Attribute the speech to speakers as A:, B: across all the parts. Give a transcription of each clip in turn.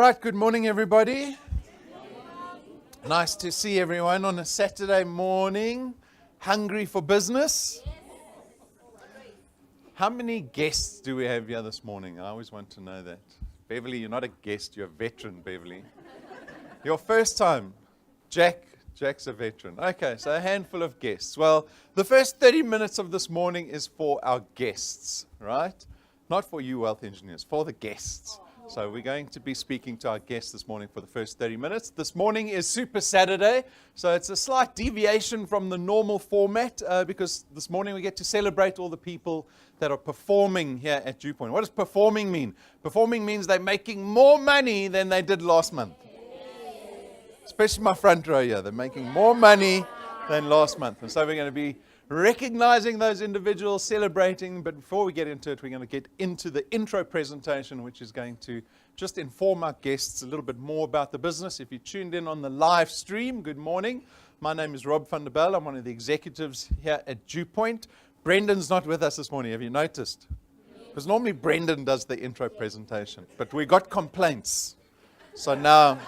A: right, good morning, everybody. Nice to see everyone on a Saturday morning. Hungry for business? How many guests do we have here this morning? I always want to know that. Beverly, you're not a guest, you're a veteran, Beverly. Your first time. Jack's a veteran. Okay, so a handful of guests. Well, the first 30 minutes of this morning is for our guests, right? Not for you wealth engineers, for the guests. So we're going to be speaking to our guests this morning for the first 30 minutes. This morning is Super Saturday, so it's a slight deviation from the normal format because this morning we get to celebrate all the people that are performing here at Dew Point. What does performing mean? Performing means they're making more money than they did last month. Especially my front row here. They're making more money than last month. And so we're going to be recognizing those individuals, celebrating. But before we get into it, we're going to get into the intro presentation, which is going to just inform our guests a little bit more about the business. If you tuned in on the live stream, good morning. My name is Rob van der Bell. I'm one of the executives here at Dew Point. Brendan's not with us this morning. Have you noticed? Because normally Brendan does the intro presentation. But we got complaints. So now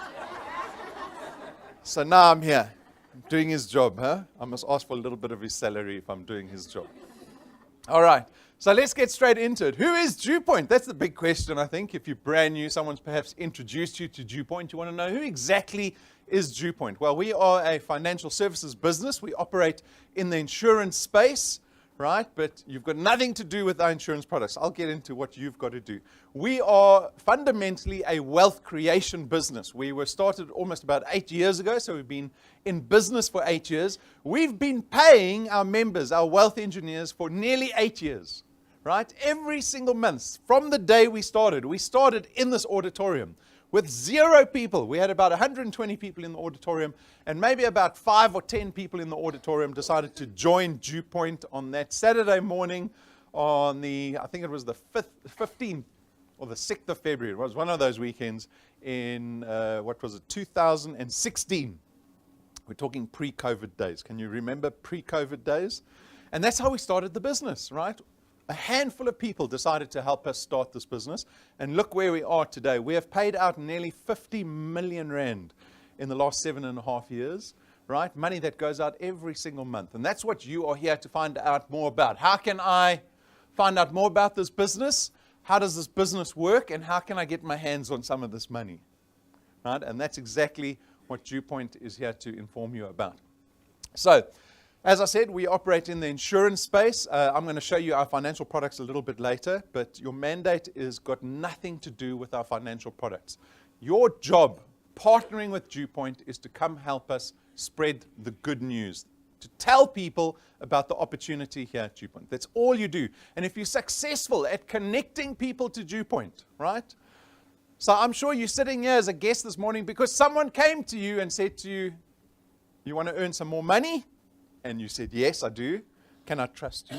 A: I'm here. Doing his job, huh? I must ask for a little bit of his salary if I'm doing his job. All right, so let's get straight into it. Who is Dew Point? That's the big question, I think. If you're brand new, someone's perhaps introduced you to Dew Point, you want to know who exactly is Dew Point? Well, we are a financial services business. We operate in the insurance space, right? But you've got nothing to do with our insurance products. I'll get into what you've got to do. We are fundamentally a wealth creation business. We were started almost about 8 years ago, so we've been in business for 8 years. We've been paying our members, our wealth engineers, for nearly 8 years, right? Every single month from the day we started in this auditorium with 0 people. We had about 120 people in the auditorium, and maybe about 5 or 10 people in the auditorium decided to join Dew Point on that Saturday morning on I think it was the 15th or the 6th of February. It was one of those weekends in, 2016. We're talking pre-COVID days. Can you remember pre-COVID days? And that's how we started the business, right? A handful of people decided to help us start this business. And look where we are today. We have paid out nearly 50 million rand in the last 7.5 years, right? Money that goes out every single month. And that's what you are here to find out more about. How can I find out more about this business? How does this business work? And how can I get my hands on some of this money? Right? And that's exactly what Dew Point is here to inform you about. So, as I said, we operate in the insurance space. I'm going to show you our financial products a little bit later, but your mandate is got nothing to do with our financial products. Your job, partnering with Dew Point, is to come help us spread the good news, to tell people about the opportunity here at Dew Point. That's all you do. And if you're successful at connecting people to Dew Point, right? So I'm sure you're sitting here as a guest this morning because someone came to you and said to you, you want to earn some more money? And you said, yes, I do. Can I trust you?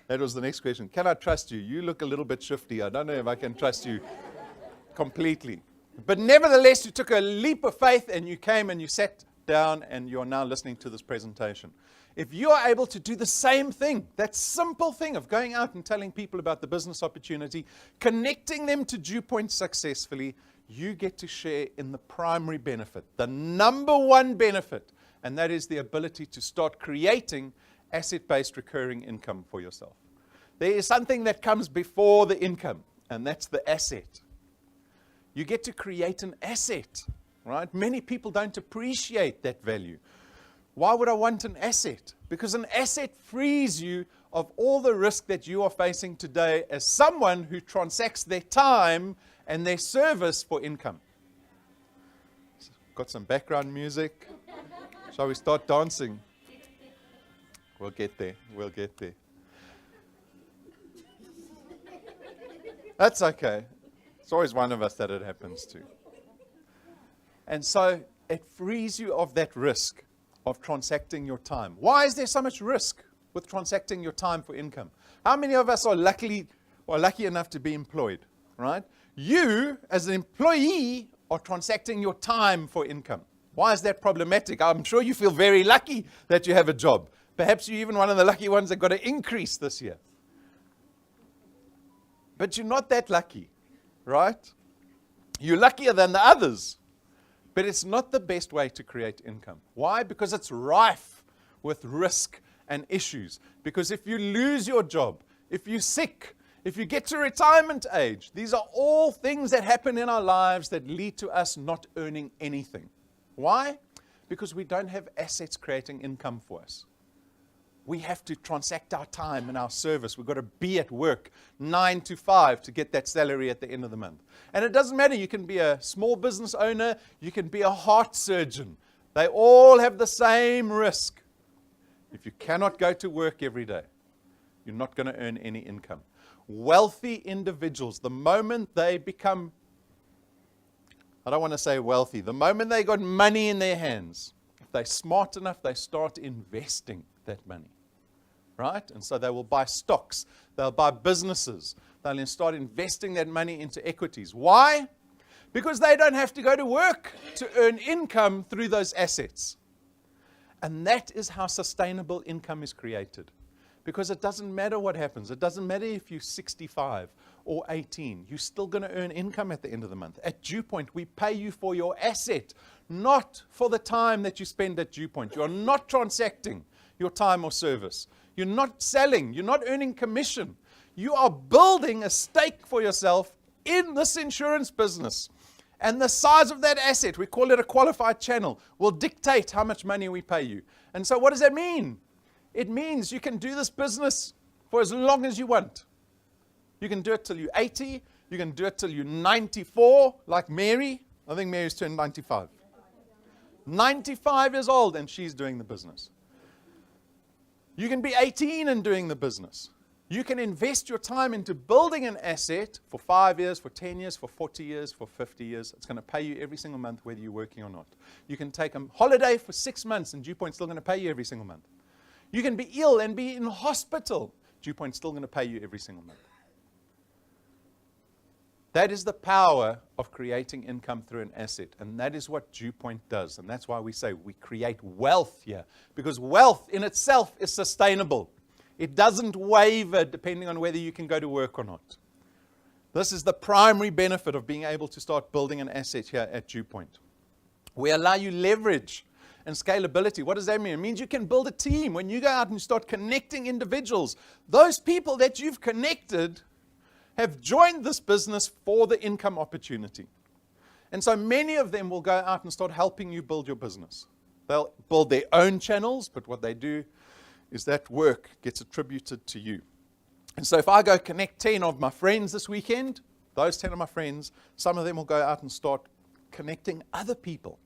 A: That was the next question. Can I trust you? You look a little bit shifty. I don't know if I can trust you completely. But nevertheless, you took a leap of faith and you came and you sat down and you're now listening to this presentation. If you are able to do the same thing, that simple thing of going out and telling people about the business opportunity, connecting them to Dew Point successfully, you get to share in the primary benefit, the number one benefit. And that is the ability to start creating asset-based recurring income for yourself. There is something that comes before the income, and that's the asset. You get to create an asset, right? Many people don't appreciate that value. Why would I want an asset? Because an asset frees you of all the risk that you are facing today as someone who transacts their time and their service for income. Got some background music. Shall we start dancing? We'll get there. We'll get there. That's okay. It's always one of us that it happens to. And so it frees you of that risk of transacting your time. Why is there so much risk with transacting your time for income? How many of us are lucky enough to be employed, right? You, as an employee, are transacting your time for income. Why is that problematic? I'm sure you feel very lucky that you have a job. Perhaps you're even one of the lucky ones that got an increase this year. But you're not that lucky, right? You're luckier than the others. But it's not the best way to create income. Why? Because it's rife with risk and issues. Because if you lose your job, if you're sick, if you get to retirement age, these are all things that happen in our lives that lead to us not earning anything. Why? Because we don't have assets creating income for us. We have to transact our time and our service. We've got to be at work 9 to 5 to get that salary at the end of the month. And it doesn't matter. You can be a small business owner. You can be a heart surgeon. They all have the same risk. If you cannot go to work every day, you're not going to earn any income. Wealthy individuals, the moment they become, I don't want to say wealthy, the moment they got money in their hands, if they're smart enough, they start investing that money. Right? And so they will buy stocks. They'll buy businesses. They'll then start investing that money into equities. Why? Because they don't have to go to work to earn income through those assets. And that is how sustainable income is created. Because it doesn't matter what happens. It doesn't matter if you're 65 or 18. You're still going to earn income at the end of the month. At DewPoint, we pay you for your asset, not for the time that you spend at DewPoint. You're not transacting your time or service. You're not selling. You're not earning commission. You are building a stake for yourself in this insurance business. And the size of that asset, we call it a qualified channel, will dictate how much money we pay you. And so what does that mean? It means you can do this business for as long as you want. You can do it till you're 80. You can do it till you're 94, like Mary. I think Mary's turned 95. 95 years old, and she's doing the business. You can be 18 and doing the business. You can invest your time into building an asset for 5 years, for 10 years, for 40 years, for 50 years. It's going to pay you every single month, whether you're working or not. You can take a holiday for 6 months, and DewPoint's still going to pay you every single month. You can be ill and be in hospital. DewPoint's still going to pay you every single month. That is the power of creating income through an asset. And that is what DewPoint does. And that's why we say we create wealth here. Because wealth in itself is sustainable. It doesn't waver depending on whether you can go to work or not. This is the primary benefit of being able to start building an asset here at DewPoint. We allow you leverage and scalability. What does that mean? It means you can build a team. When you go out and start connecting individuals, those people that you've connected have joined this business for the income opportunity. And so many of them will go out and start helping you build your business. They'll build their own channels, but what they do is that work gets attributed to you. And so if I go connect 10 of my friends this weekend, those 10 of my friends, some of them will go out and start connecting other people.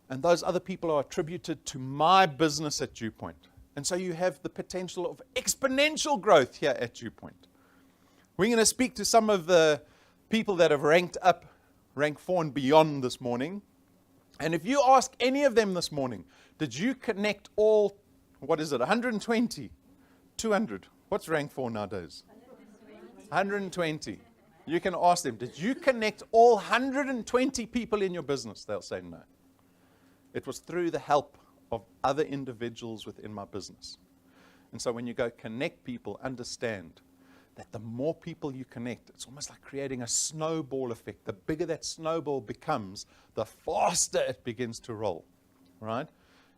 A: And those other people are attributed to my business at DewPoint. And so you have the potential of exponential growth here at DewPoint. We're going to speak to some of the people that have ranked up, rank 4 and beyond this morning. And if you ask any of them this morning, did you connect all, 120, 200? What's rank 4 nowadays? 120. You can ask them, did you connect all 120 people in your business? They'll say no. It was through the help of other individuals within my business. And so when you go connect people, understand that the more people you connect, it's almost like creating a snowball effect. The bigger that snowball becomes, the faster it begins to roll, right?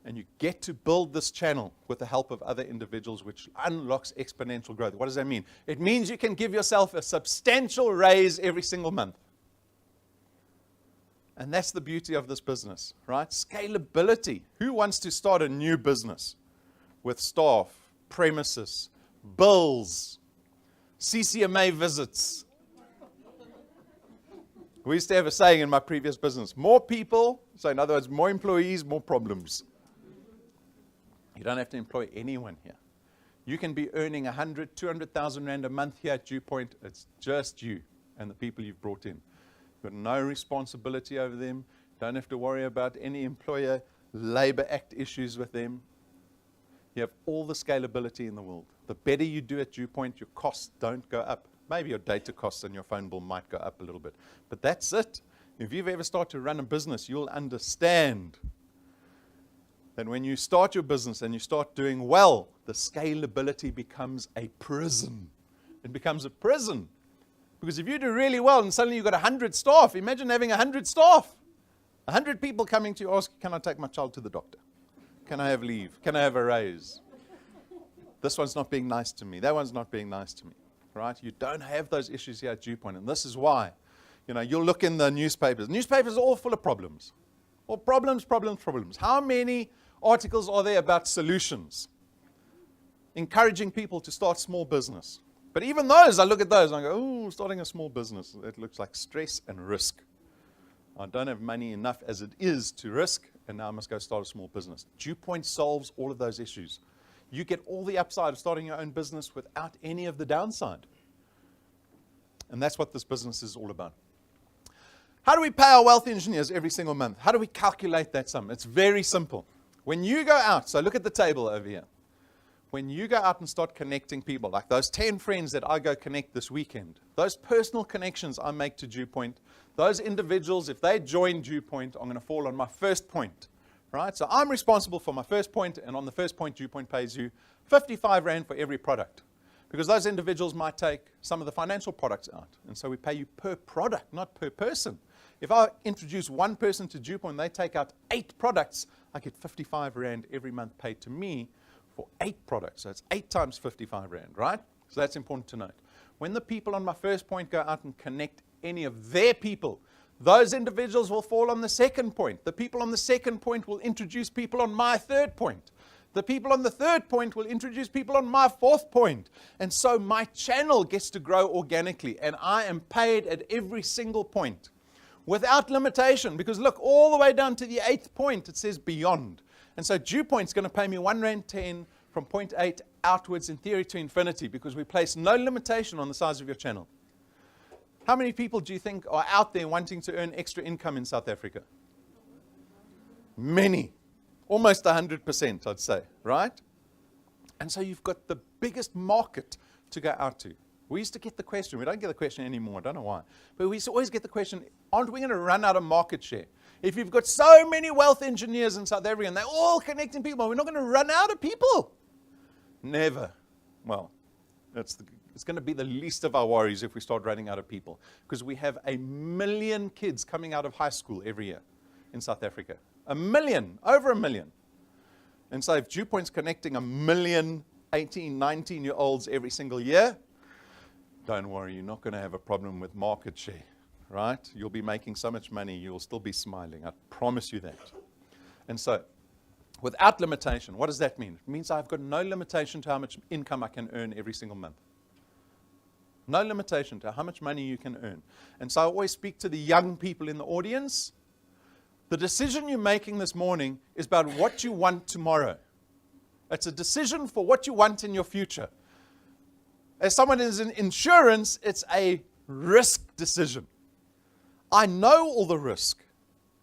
A: And you get to build this channel with the help of other individuals, which unlocks exponential growth. What does that mean? It means you can give yourself a substantial raise every single month. And that's the beauty of this business, right? Scalability. Who wants to start a new business with staff, premises, bills, CCMA visits? We used to have a saying in my previous business, more people, so in other words, more employees, more problems. You don't have to employ anyone here. You can be earning 100, 200,000 Rand a month here at DewPoint. It's just you and the people you've brought in. You've got no responsibility over them. Don't have to worry about any employer labor act issues with them. You have all the scalability in the world. The better you do at DewPoint, your costs don't go up. Maybe your data costs and your phone bill might go up a little bit. But that's it. If you've ever started to run a business, you'll understand that when you start your business and you start doing well, the scalability becomes a prison. It becomes a prison. Because if you do really well and suddenly you've got 100 staff, imagine having 100 staff. 100 people coming to you ask, can I take my child to the doctor? Can I have leave? Can I have a raise? This one's not being nice to me. That one's not being nice to me. Right? You don't have those issues here at Dewpoint. And this is why. You'll look in the newspapers. Newspapers are all full of problems. Well, problems, problems, problems. How many articles are there about solutions? Encouraging people to start small business. But even those, I look at those and I go, oh, starting a small business, it looks like stress and risk. I don't have money enough as it is to risk, and now I must go start a small business. Dewpoint solves all of those issues. You get all the upside of starting your own business without any of the downside. And that's what this business is all about. How do we pay our wealth engineers every single month? How do we calculate that sum? It's very simple. When you go out, so look at the table over here. When you go out and start connecting people, like those 10 friends that I go connect this weekend, those personal connections I make to Dewpoint, those individuals, if they join Dewpoint, I'm going to fall on my first point. Right? So I'm responsible for my first point, and on the first point, Dewpoint pays you 55 Rand for every product. Because those individuals might take some of the financial products out. And so we pay you per product, not per person. If I introduce one person to Dewpoint, they take out 8 products, I get 55 Rand every month paid to me for 8 products. So it's 8 times 55 Rand, right? So that's important to note. When the people on my first point go out and connect any of their people, those individuals will fall on the second point. The people on the second point will introduce people on my third point. The people on the third point will introduce people on my fourth point. And so my channel gets to grow organically, and I am paid at every single point without limitation. Because look, all the way down to the 8th point, it says beyond. And so Dewpoint's going to pay me 1.10 Rand from point 8 outwards in theory to infinity, because we place no limitation on the size of your channel. How many people do you think are out there wanting to earn extra income in South Africa? Many. Almost 100%, I'd say, right? And so you've got the biggest market to go out to. We used to get the question, we don't get the question anymore, I don't know why, but we used to always get the question, aren't we going to run out of market share? If you've got so many wealth engineers in South Africa and they're all connecting people, we're not going to run out of people. Never. Well, it's going to be the least of our worries if we start running out of people, because we have 1 million kids coming out of high school every year in South Africa. 1 million, over 1 million. And so if Dewpoint's connecting 1 million 18, 19-year-olds every single year, don't worry, you're not going to have a problem with market share, right? You'll be making so much money, you'll still be smiling. I promise you that. And so, without limitation, what does that mean? It means I've got no limitation to how much income I can earn every single month. No limitation to how much money you can earn. And so I always speak to the young people in the audience. The decision you're making this morning is about what you want tomorrow. It's a decision for what you want in your future. As someone who's in insurance, it's a risk decision. I know all the risk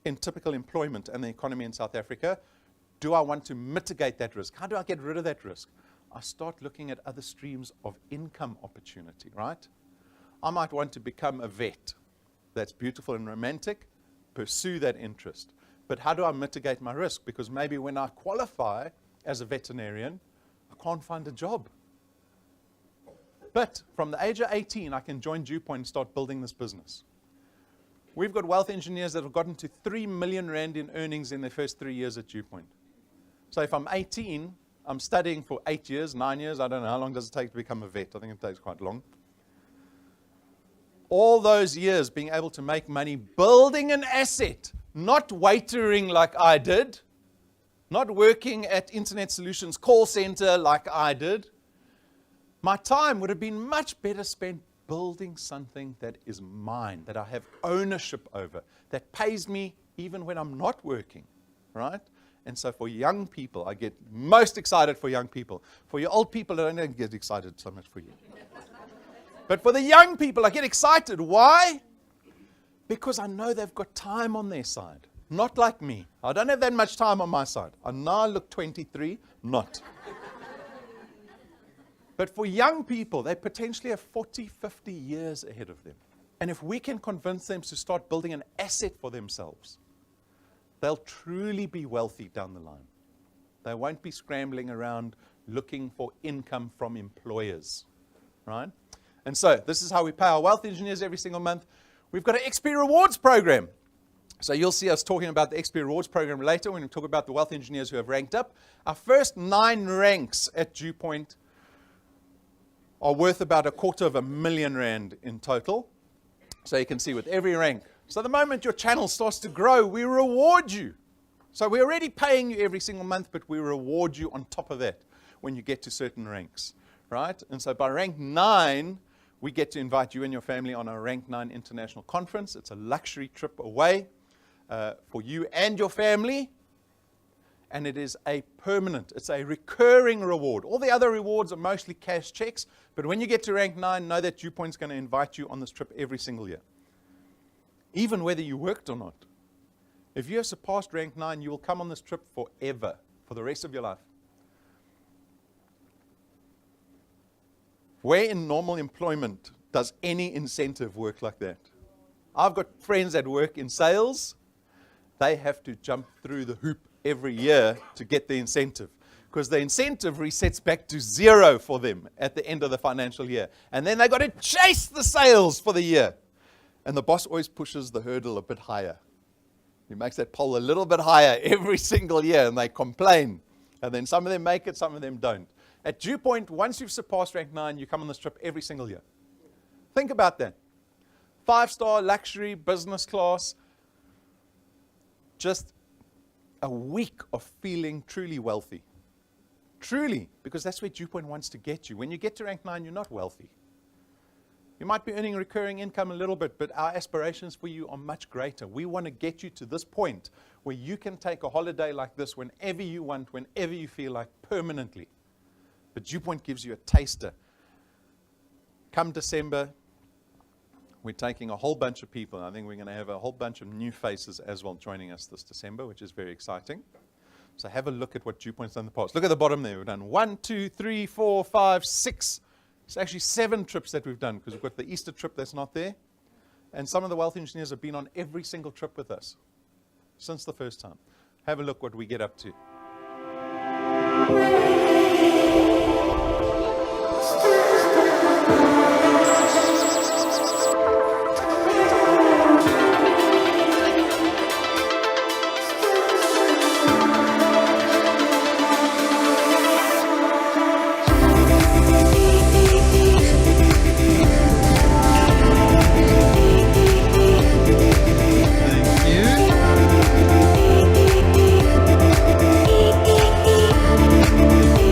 A: in typical employment and the economy in South Africa. Do I want to mitigate that risk? How do I get rid of that risk? I start looking at other streams of income opportunity, right? I might want to become a vet. That's beautiful and romantic. Pursue that interest. But how do I mitigate my risk? Because maybe when I qualify as a veterinarian, I can't find a job. But from the age of 18, I can join Dewpoint and start building this business. We've got wealth engineers that have gotten to 3 million Rand in earnings in their first 3 years at Dewpoint. So if I'm 18, I'm studying for 8 years, 9 years, I don't know, how long does it take to become a vet? I think it takes quite long. All those years being able to make money, building an asset, not waitering like I did, not working at Internet Solutions call center like I did. My time would have been much better spent building something that is mine, that I have ownership over, that pays me even when I'm not working, right? And so for young people, I get most excited for young people. For your old people, I don't get excited so much for you. But for the young people, I get excited. Why? Because I know they've got time on their side. Not like me. I don't have that much time on my side. I now look 23, not. But for young people, they potentially have 40, 50 years ahead of them. And if we can convince them to start building an asset for themselves, they'll truly be wealthy down the line. They won't be scrambling around looking for income from employers, right? And so this is how we pay our wealth engineers every single month. We've got an XP Rewards program. So you'll see us talking about the XP Rewards program later when we talk about the wealth engineers who have ranked up. Our first 9 ranks at Dewpoint are worth about R250,000 in total. So you can see with every rank. So the moment your channel starts to grow, we reward you. So we're already paying you every single month, but we reward you on top of that when you get to certain ranks, right? And so by rank 9, we get to invite you and your family on a rank 9 international conference. It's a luxury trip away for you and your family. And it is a permanent, it's a recurring reward. All the other rewards are mostly cash checks, but when you get to rank 9, know that Dewpoint's going to invite you on this trip every single year, even whether you worked or not. If you have surpassed rank 9, you will come on this trip forever, for the rest of your life. Where in normal employment does any incentive work like that? I've got friends that work in sales. They have to jump through the hoop every year to get the incentive, because the incentive resets back to 0 for them at the end of the financial year. And then they've got to chase the sales for the year. And the boss always pushes the hurdle a bit higher. He makes that pole a little bit higher every single year, and they complain. And then some of them make it, some of them don't. At Dewpoint, once you've surpassed rank 9, you come on this trip every single year. Think about that. 5-star luxury business class. Just a week of feeling truly wealthy. Truly, because that's where Dewpoint wants to get you. When you get to rank 9, you're not wealthy. You might be earning recurring income a little bit, but our aspirations for you are much greater. We want to get you to this point where you can take a holiday like this whenever you want, whenever you feel like, permanently. But Dewpoint gives you a taster. Come December, we're taking a whole bunch of people. I think we're going to have a whole bunch of new faces as well joining us this December, which is very exciting. So have a look at what Dewpoint's done in the past. Look at the bottom there. We've done 1, 2, 3, 4, 5, 6. It's actually 7 trips that we've done, because we've got the Easter trip that's not there. And some of the wealth engineers have been on every single trip with us since the first time. Have a look what we get up to.
B: Thank you.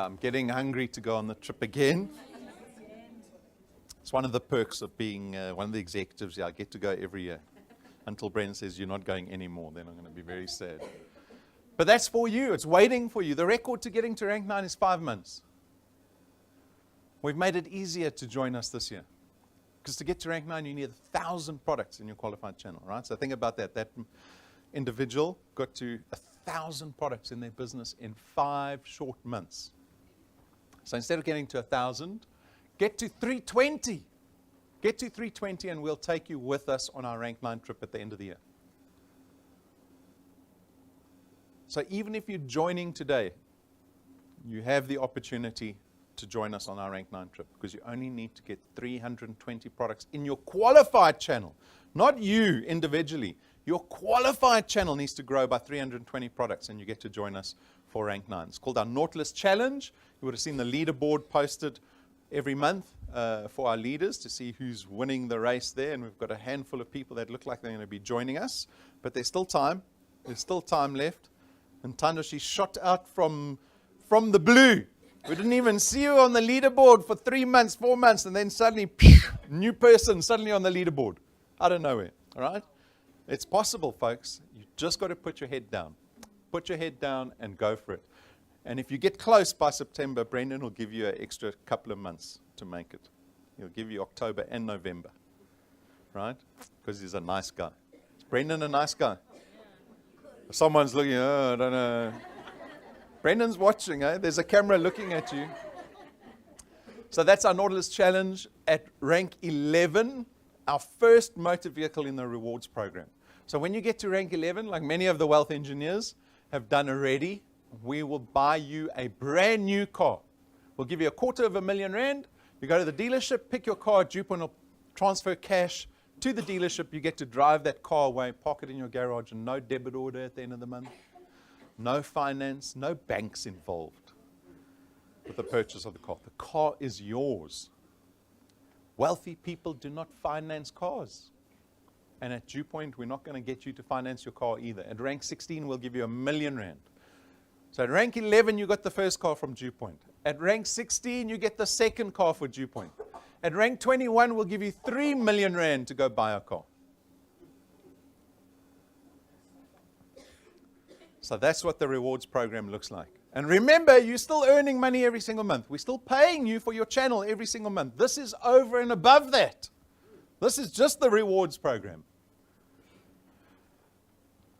A: I'm getting hungry to go on the trip again. It's one of the perks of being one of the executives. Yeah, I get to go every year. Until Brendan says you're not going anymore, then I'm going to be very sad. But that's for you. It's waiting for you. The record to getting to rank 9 is 5 months. We've made it easier to join us this year. Because to get to rank 9, you need 1,000 products in your qualified channel, right? So think about that. That individual got to 1,000 products in their business in 5 short months. So instead of getting to 1,000, get to 320. Get to 320 and we'll take you with us on our rank 9 trip at the end of the year. So even if you're joining today, you have the opportunity to join us on our rank 9 trip because you only need to get 320 products in your qualified channel. Not you individually. Your qualified channel needs to grow by 320 products and you get to join us for rank 9. It's called our Nautilus Challenge. You would have seen the leaderboard posted every month for our leaders to see who's winning the race there. And we've got a handful of people that look like they're going to be joining us. But there's still time. There's still time left. And Tanda, she shot out from the blue. We didn't even see you on the leaderboard for 3 months, 4 months. And then suddenly, new person suddenly on the leaderboard. Out of nowhere. All right? It's possible, folks. You just got to put your head down. Put your head down and go for it. And if you get close by September, Brendan will give you an extra couple of months to make it. He'll give you October and November, right? Because he's a nice guy. Is Brendan a nice guy? Someone's looking, I don't know. Brendan's watching, eh? There's a camera looking at you. So that's our Nautilus Challenge at rank 11, our first motor vehicle in the rewards program. So when you get to rank 11, like many of the wealth engineers have done already, we will buy you a brand new car. We'll give you R250,000 rand. You go to the dealership, pick your car, DuPont will transfer cash to the dealership. You get to drive that car away, park it in your garage, and no debit order at the end of the month. No finance, no banks involved with the purchase of the car. The car is yours. Wealthy people do not finance cars. And at DuPont, we're not going to get you to finance your car either. At rank 16, we'll give you R1,000,000 rand. So at rank 11, you got the first car from DuPont. At rank 16, you get the second car for DuPont. At rank 21, we'll give you R3,000,000 rand to go buy a car. So that's what the rewards program looks like. And remember, you're still earning money every single month. We're still paying you for your channel every single month. This is over and above that. This is just the rewards program.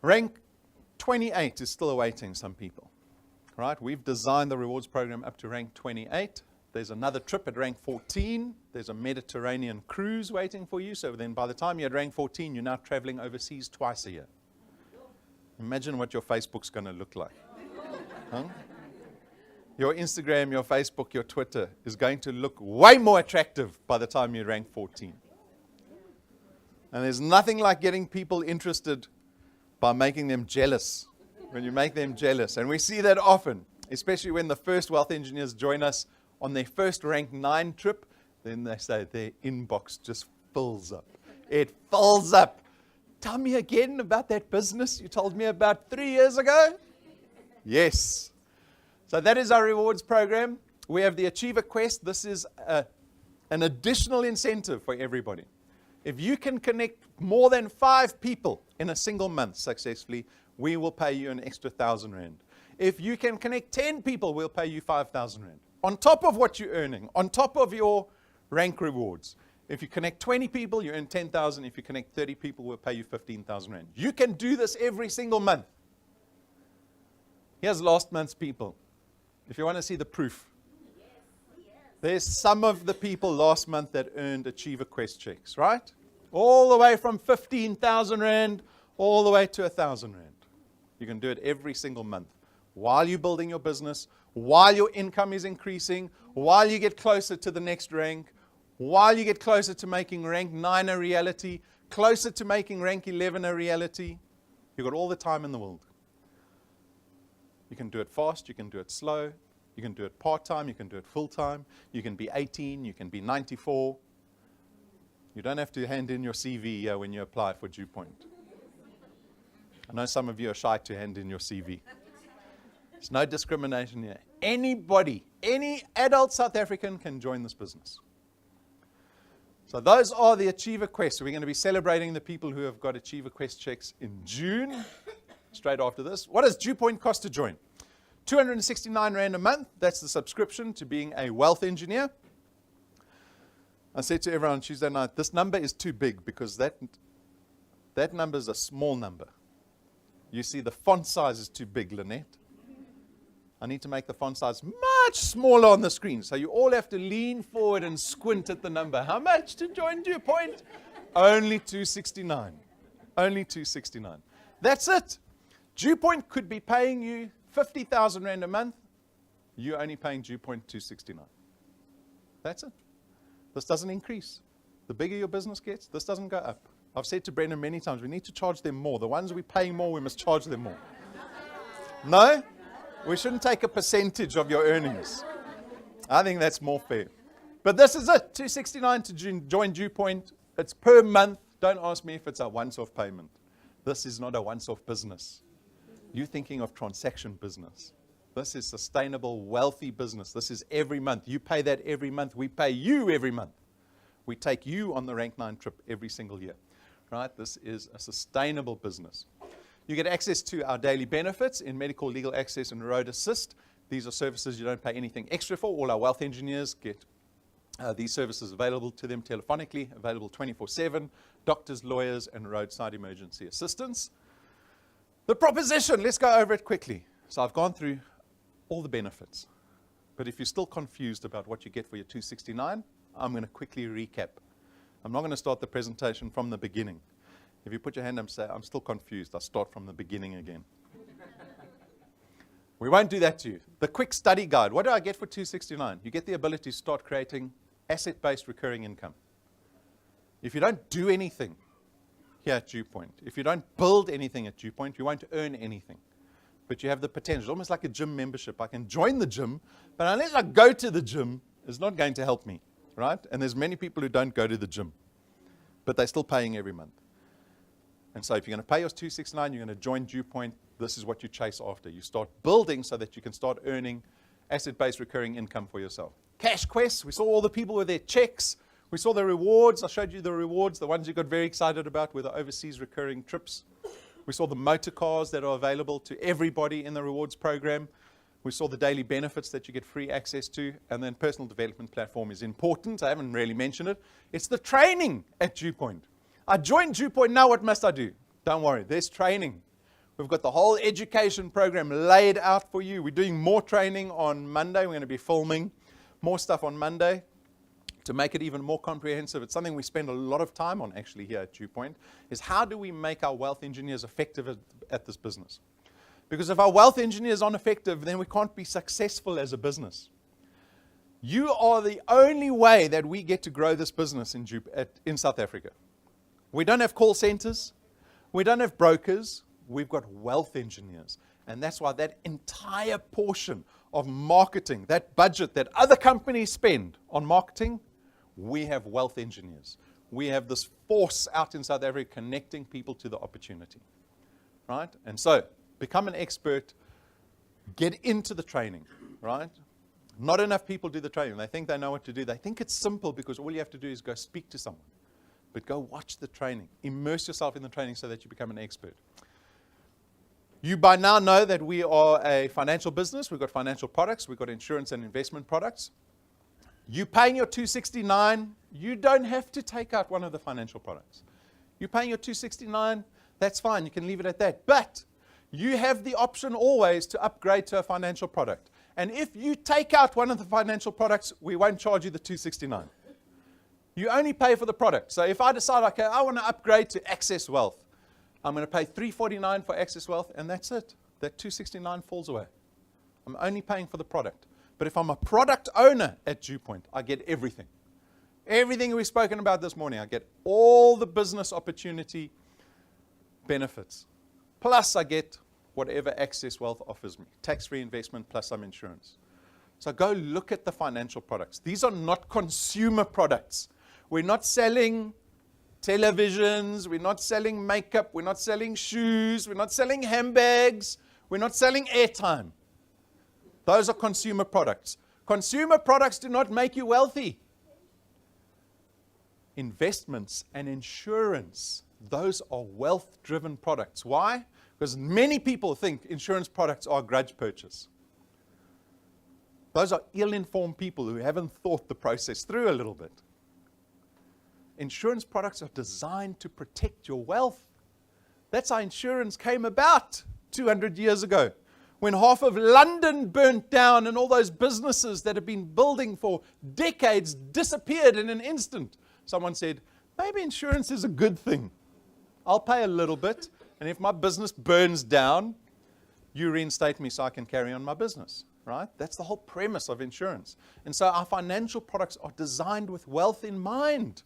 A: Rank 28 is still awaiting some people. Right? We've designed the rewards program up to rank 28. There's another trip at rank 14. There's a Mediterranean cruise waiting for you. So then by the time you're at rank 14, you're now traveling overseas twice a year. Imagine what your Facebook's going to look like. Huh? Your Instagram, your Facebook, your Twitter is going to look way more attractive by the time you're rank 14. And there's nothing like getting people interested by making them jealous. When you make them jealous. And we see that often, especially when the first wealth engineers join us on their first rank 9 trip, then they say their inbox just fills up. It fills up. Tell me again about that business you told me about 3 years ago? Yes. So that is our rewards program. We have the Achiever Quest. This is an additional incentive for everybody. If you can connect more than 5 people in a single month successfully, we will pay you an extra 1,000 rand. If you can connect 10 people, we'll pay you 5,000 rand. On top of what you're earning, on top of your rank rewards. If you connect 20 people, you earn 10,000. If you connect 30 people, we'll pay you 15,000 rand. You can do this every single month. Here's last month's people. If you want to see the proof. There's some of the people last month that earned Achiever Quest checks, right? All the way from 15,000 rand all the way to 1,000 rand. You can do it every single month while you're building your business, while your income is increasing, while you get closer to the next rank, while you get closer to making rank 9 a reality, closer to making rank 11 a reality. You've got all the time in the world. You can do it fast, you can do it slow, you can do it part-time, you can do it full-time, you can be 18, you can be 94. You don't have to hand in your CV when you apply for DuPont. I know some of you are shy to hand in your CV. There's no discrimination here. Anybody, any adult South African can join this business. So those are the Achiever Quests. We're going to be celebrating the people who have got Achiever Quest checks in June, straight after this. What does DewPoint cost to join? 269 Rand a month. That's the subscription to being a wealth engineer. I said to everyone on Tuesday night, this number is too big because that number is a small number. You see, the font size is too big, Lynette. I need to make the font size much smaller on the screen. So you all have to lean forward and squint at the number. How much to join DewPoint? Only 269. Only 269. That's it. DewPoint could be paying you 50,000 Rand a month. You're only paying DewPoint 269. That's it. This doesn't increase. The bigger your business gets, this doesn't go up. I've said to Brendan many times, we need to charge them more. The ones we're paying more, we must charge them more. No? We shouldn't take a percentage of your earnings. I think that's more fair. But this is it, 269 to join DewPoint. It's per month. Don't ask me if it's a once-off payment. This is not a once-off business. You're thinking of transaction business. This is sustainable, wealthy business. This is every month. You pay that every month. We pay you every month. We take you on the Rank 9 trip every single year. Right? This is a sustainable business. You get access to our daily benefits in medical, legal access, and road assist. These are services you don't pay anything extra for. All our wealth engineers get these services available to them telephonically, available 24/7, doctors, lawyers, and roadside emergency assistance. The proposition, let's go over it quickly. So I've gone through all the benefits. But if you're still confused about what you get for your 269, I'm going to quickly recap. I'm not going to start the presentation from the beginning. If you put your hand up and say, I'm still confused, I'll start from the beginning again. We won't do that to you. The quick study guide. What do I get for 269? You get the ability to start creating asset-based recurring income. If you don't do anything here at DewPoint, if you don't build anything at DewPoint, you won't earn anything. But you have the potential, almost like a gym membership. I can join the gym, but unless I go to the gym, it's not going to help me, right? And there's many people who don't go to the gym, but they're still paying every month. And so if you're going to pay your 269, you're going to join DewPoint, this is what you chase after. You start building so that you can start earning asset-based recurring income for yourself. Cash Quests, we saw all the people with their checks. We saw the rewards. I showed you the rewards. The ones you got very excited about were the overseas recurring trips. We saw the motor cars that are available to everybody in the rewards program. We saw the daily benefits that you get free access to. And then personal development platform is important. I haven't really mentioned it. It's the training at DewPoint. I joined DewPoint, now what must I do? Don't worry, there's training. We've got the whole education program laid out for you. We're doing more training on Monday. We're going to be filming more stuff on Monday to make it even more comprehensive. It's something we spend a lot of time on actually here at DewPoint, is how do we make our wealth engineers effective at this business? Because if our wealth engineers aren't effective, then we can't be successful as a business. You are the only way that we get to grow this business in South Africa. We don't have call centers. We don't have brokers. We've got wealth engineers. And that's why that entire portion of marketing, that budget that other companies spend on marketing, we have wealth engineers. We have this force out in South Africa connecting people to the opportunity. Right? And so, become an expert. Get into the training. Right? Not enough people do the training. They think they know what to do. They think it's simple because all you have to do is go speak to someone. But go watch the training. Immerse yourself in the training so that you become an expert. You by now know that we are a financial business. We've got financial products. We've got insurance and investment products. You paying your 269, you don't have to take out one of the financial products. You're paying your 269, that's fine. You can leave it at that. But you have the option always to upgrade to a financial product. And if you take out one of the financial products, we won't charge you the 269. You only pay for the product. So if I decide, okay, I want to upgrade to Access Wealth, I'm going to pay $349 for Access Wealth, and that's it. That $269 falls away. I'm only paying for the product. But if I'm a product owner at DewPoint, I get everything. Everything we've spoken about this morning, I get all the business opportunity benefits. Plus, I get whatever Access Wealth offers me. Tax-free investment plus some insurance. So go look at the financial products. These are not consumer products. We're not selling televisions, we're not selling makeup, we're not selling shoes, we're not selling handbags, we're not selling airtime. Those are consumer products. Consumer products do not make you wealthy. Investments and insurance, those are wealth-driven products. Why? Because many people think insurance products are a grudge purchase. Those are ill-informed people who haven't thought the process through a little bit. Insurance products are designed to protect your wealth. That's how insurance came about 200 years ago, when half of London burnt down and all those businesses that have been building for decades disappeared in an instant. Someone said, maybe insurance is a good thing. I'll pay a little bit, and if my business burns down, you reinstate me so I can carry on my business, right? That's the whole premise of insurance. And so our financial products are designed with wealth in mind.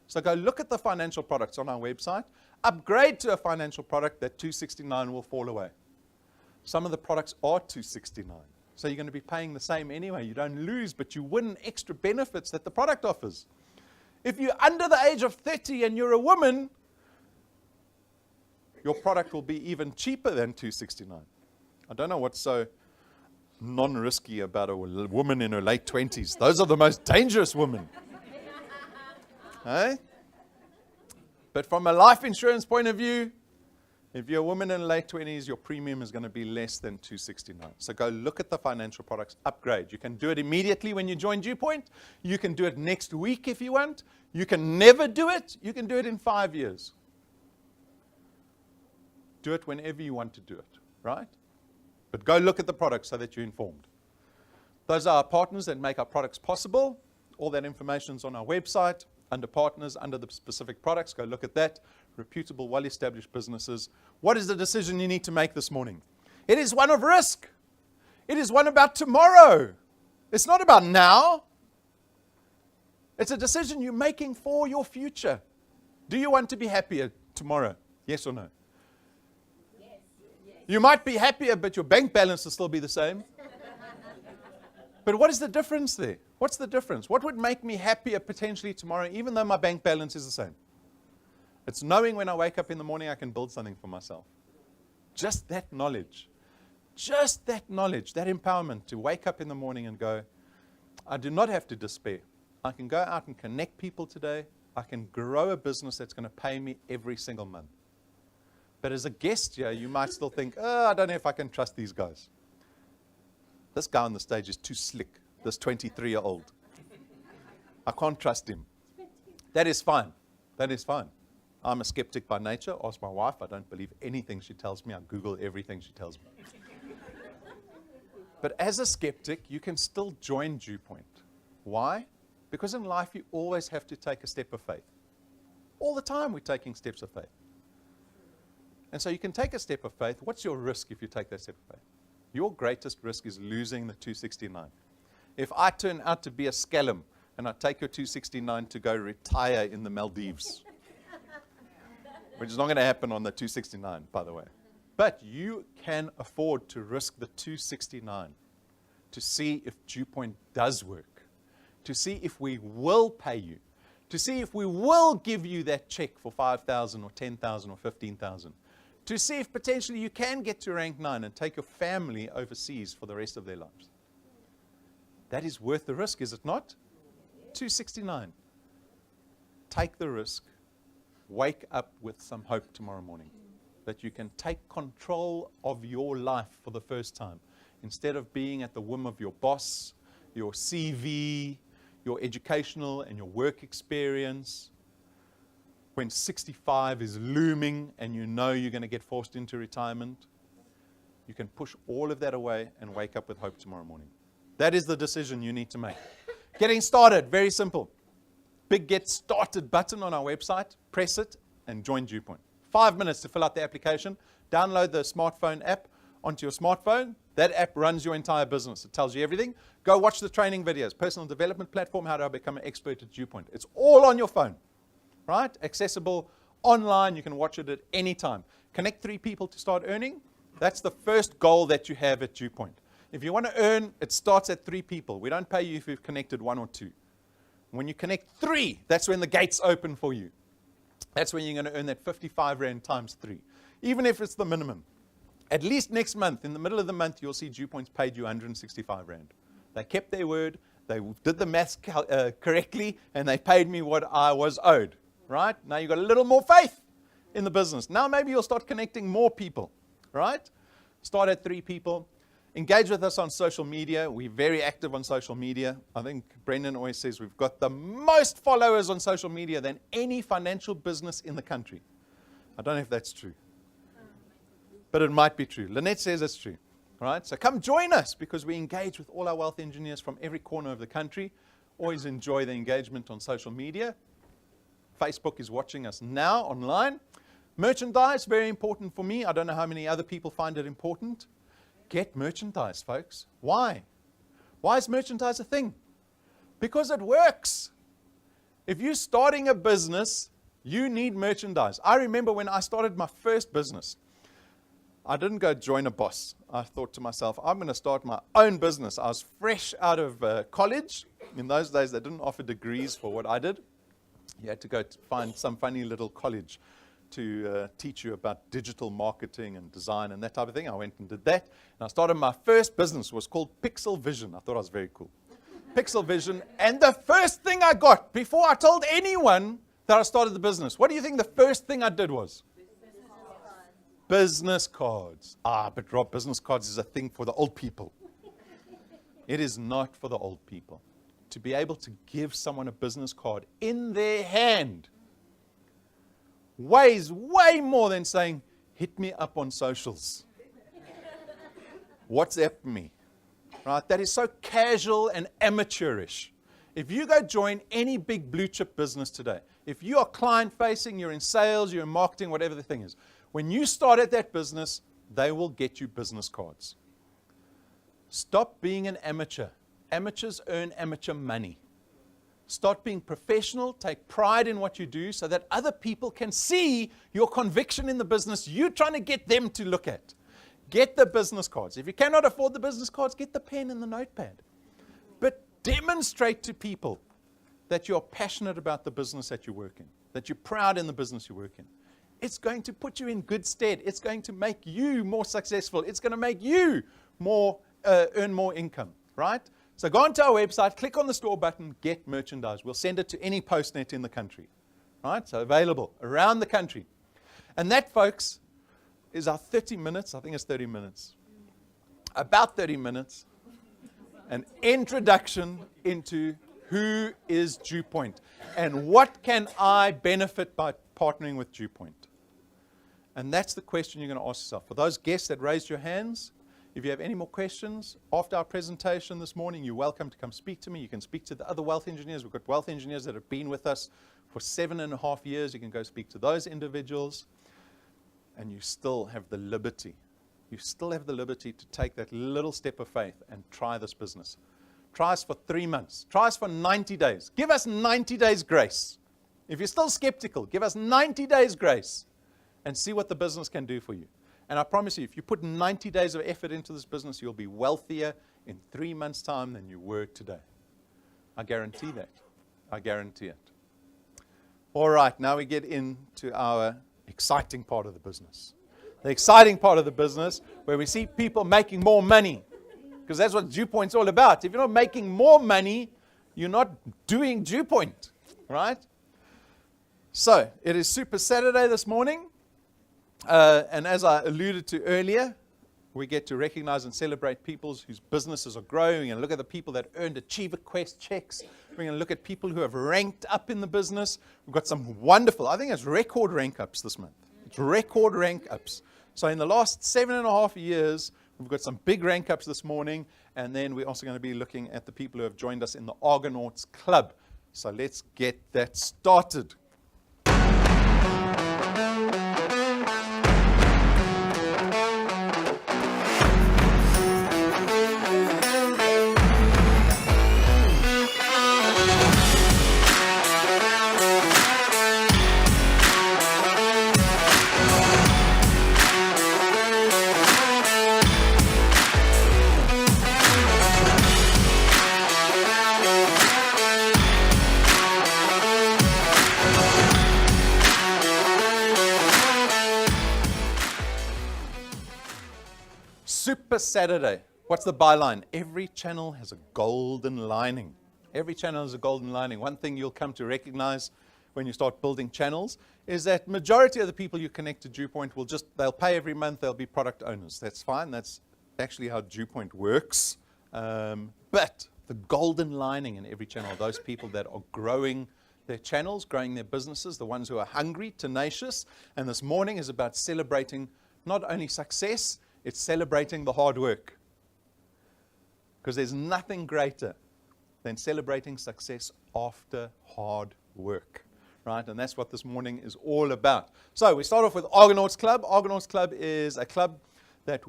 A: So go look at the financial products on our website. Upgrade to a financial product, that $269 will fall away. Some of the products are $269. So you're going to be paying the same anyway. You don't lose, but you win extra benefits that the product offers. If you're under the age of 30 and you're a woman, your product will be even cheaper than $269. I don't know what's so non-risky about a woman in her late 20s. Those are the most dangerous women. Hey? But from a life insurance point of view, if you're a woman in the late 20s, your premium is going to be less than $269. So go look at the financial products, upgrade. You can do it immediately when you join Dewpoint. You can do it next week if you want. You can never do it. You can do it in 5 years. Do it whenever you want to do it, right? But go look at the products so that you're informed. Those are our partners that make our products possible. All that information is on our website, under partners, under the specific products. Go look at that. Reputable, well-established businesses. What is the decision you need to make this morning? It is one of risk. It is one about tomorrow. It's not about now. It's a decision you're making for your future. Do you want to be happier tomorrow? Yes or no?
B: Yes.
A: You might be happier, but your bank balance will still be the same. But what is the difference there? What's the difference? What would make me happier potentially tomorrow, even though my bank balance is the same? It's knowing when I wake up in the morning I can build something for myself. Just that knowledge. Just that knowledge, that empowerment to wake up in the morning and go, I do not have to despair. I can go out and connect people today. I can grow a business that's going to pay me every single month. But as a guest here, you might still think, I don't know if I can trust these guys. This guy on the stage is too slick, this 23-year-old. I can't trust him. That is fine. That is fine. I'm a skeptic by nature. Ask my wife. I don't believe anything she tells me. I Google everything she tells me. But as a skeptic, you can still join Dewpoint. Why? Because in life, you always have to take a step of faith. All the time, we're taking steps of faith. And so you can take a step of faith. What's your risk if you take that step of faith? Your greatest risk is losing the 269. If I turn out to be a scalum and I take your 269 to go retire in the Maldives, which is not going to happen on the 269, by the way. But you can afford to risk the 269 to see if Dewpoint does work, to see if we will pay you, to see if we will give you that check for 5,000 or 10,000 or 15,000, to see if potentially you can get to rank 9 and take your family overseas for the rest of their lives. That is worth the risk, is it not? 269. Take the risk. Wake up with some hope tomorrow morning that you can take control of your life for the first time. Instead of being at the whim of your boss, your CV, your educational and your work experience, when 65 is looming and you know you're going to get forced into retirement, you can push all of that away and wake up with hope tomorrow morning. That is the decision you need to make. Getting started, very simple. Big Get Started button on our website. Press it and join Dewpoint. 5 minutes to fill out the application. Download the smartphone app onto your smartphone. That app runs your entire business. It tells you everything. Go watch the training videos. Personal development platform, how do I become an expert at Dewpoint. It's all on your phone, right? Accessible online. You can watch it at any time. Connect 3 people to start earning. That's the first goal that you have at Dewpoint. If you want to earn, it starts at 3 people. We don't pay you if you've connected 1 or 2. When you connect 3, that's when the gates open for you. That's when you're going to earn that 55 Rand times 3, even if it's the minimum. At least next month, in the middle of the month, you'll see Dew Points paid you 165 Rand. They kept their word. They did the maths correctly, and they paid me what I was owed. Right? Now you've got a little more faith in the business. Now maybe you'll start connecting more people. Right? Start at 3 people. Engage with us on social media. We're very active on social media. I think Brendan always says we've got the most followers on social media than any financial business in the country. I don't know if that's true, but it might be true. Lynette says it's true. Right? So come join us, because we engage with all our wealth engineers from every corner of the country. Always enjoy the engagement on social media. Facebook is watching us now online. Merchandise, very important for me. I don't know how many other people find it important. Get merchandise, folks. Why? Why is merchandise a thing? Because it works. If you're starting a business, you need merchandise. I remember when I started my first business, I didn't go join a boss. I thought to myself, I'm going to start my own business. I was fresh out of college. In those days, they didn't offer degrees for what I did. You had to go to find some funny little college to teach you about digital marketing and design and that type of thing. I went and did that. And I started my first business. It was called Pixel Vision. I thought I was very cool. Pixel Vision. And the first thing I got, before I told anyone that I started the business, what do you think the first thing I did was? Business cards. But Rob, business cards is a thing for the old people. It is not for the old people. To be able to give someone a business card in their hand weighs way more than saying, hit me up on socials. WhatsApp me. Right? That is so casual and amateurish. If you go join any big blue chip business today, if you are client facing, you're in sales, you're in marketing, whatever the thing is, when you start at that business, they will get you business cards. Stop being an amateur. Amateurs earn amateur money. Start being professional. Take pride in what you do so that other people can see your conviction in the business you're trying to get them to look at. Get the business cards. If you cannot afford the business cards, get the pen and the notepad. But demonstrate to people that you're passionate about the business that you work in, that you're proud in the business you work in. It's going to put you in good stead. It's going to make you more successful. It's going to make you earn more income, right? So go onto our website, click on the store button, get merchandise. We'll send it to any postnet in the country, right? So available around the country. And that, folks, is our 30 minutes. I think it's 30 minutes. About 30 minutes. An introduction into who is Dew Point and what can I benefit by partnering with Dew Point. And that's the question you're going to ask yourself. For those guests that raised your hands, if you have any more questions after our presentation this morning, you're welcome to come speak to me. You can speak to the other wealth engineers. We've got wealth engineers that have been with us for 7.5 years. You can go speak to those individuals, and you still have the liberty. You still have the liberty to take that little step of faith and try this business. Try us for 3 months. Try us for 90 days. Give us 90 days grace. If you're still skeptical, give us 90 days grace and see what the business can do for you. And I promise you, if you put 90 days of effort into this business, you'll be wealthier in 3 months' time than you were today. I guarantee that. I guarantee it. All right, now we get into our exciting part of the business. The exciting part of the business where we see people making more money. Because that's what Dew Point's all about. If you're not making more money, you're not doing Dew Point, right? So, it is Super Saturday this morning. And as I alluded to earlier, we get to recognize and celebrate people whose businesses are growing and look at the people that earned Achiever Quest checks. We're going to look at people who have ranked up in the business. We've got some wonderful, I think it's record rank ups this month. It's record rank ups. So in the last 7.5 years, we've got some big rank ups this morning. And then we're also going to be looking at the people who have joined us in the Argonauts Club. So let's get that started. Super Saturday. What's the byline? Every channel has a golden lining. Every channel has a golden lining. One thing you'll come to recognize when you start building channels is that majority of the people you connect to DewPoint they'll pay every month, they'll be product owners. That's fine. That's actually how DewPoint works. But the golden lining in every channel, those people that are growing their channels, growing their businesses, the ones who are hungry, tenacious. And this morning is about celebrating not only success, it's celebrating the hard work. Because there's nothing greater than celebrating success after hard work. Right? And that's what this morning is all about. So we start off with Argonauts Club. Argonauts Club is a club that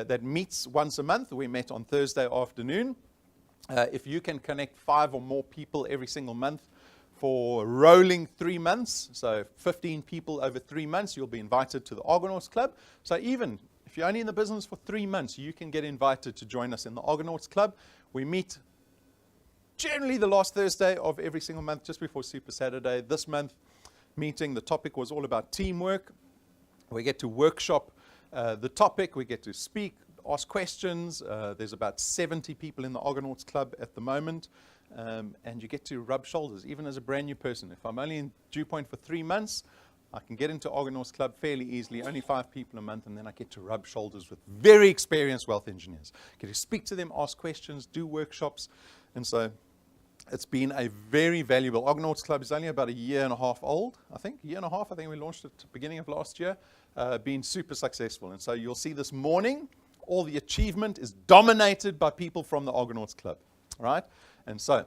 A: that meets once a month. We met on Thursday afternoon. If you can connect 5 or more people every single month for rolling 3 months, so 15 people over 3 months, you'll be invited to the Argonauts Club. So even if you're only in the business for 3 months, you can get invited to join us in the Argonauts Club. We meet generally the last Thursday of every single month, just before Super Saturday. This month meeting, the topic was all about teamwork. We get to workshop the topic. We get to speak, ask questions. There's about 70 people in the Argonauts Club at the moment. And you get to rub shoulders, even as a brand new person. If I'm only in DewPoint for 3 months, I can get into Argonauts Club fairly easily, only 5 people a month, and then I get to rub shoulders with very experienced wealth engineers. Get to speak to them, ask questions, do workshops. And so it's been a very valuable. Argonauts Club is only about a year and a half old, I think. A year and a half. I think we launched it at the beginning of last year. Been super successful. And so you'll see this morning, all the achievement is dominated by people from the Argonauts Club. Right? And so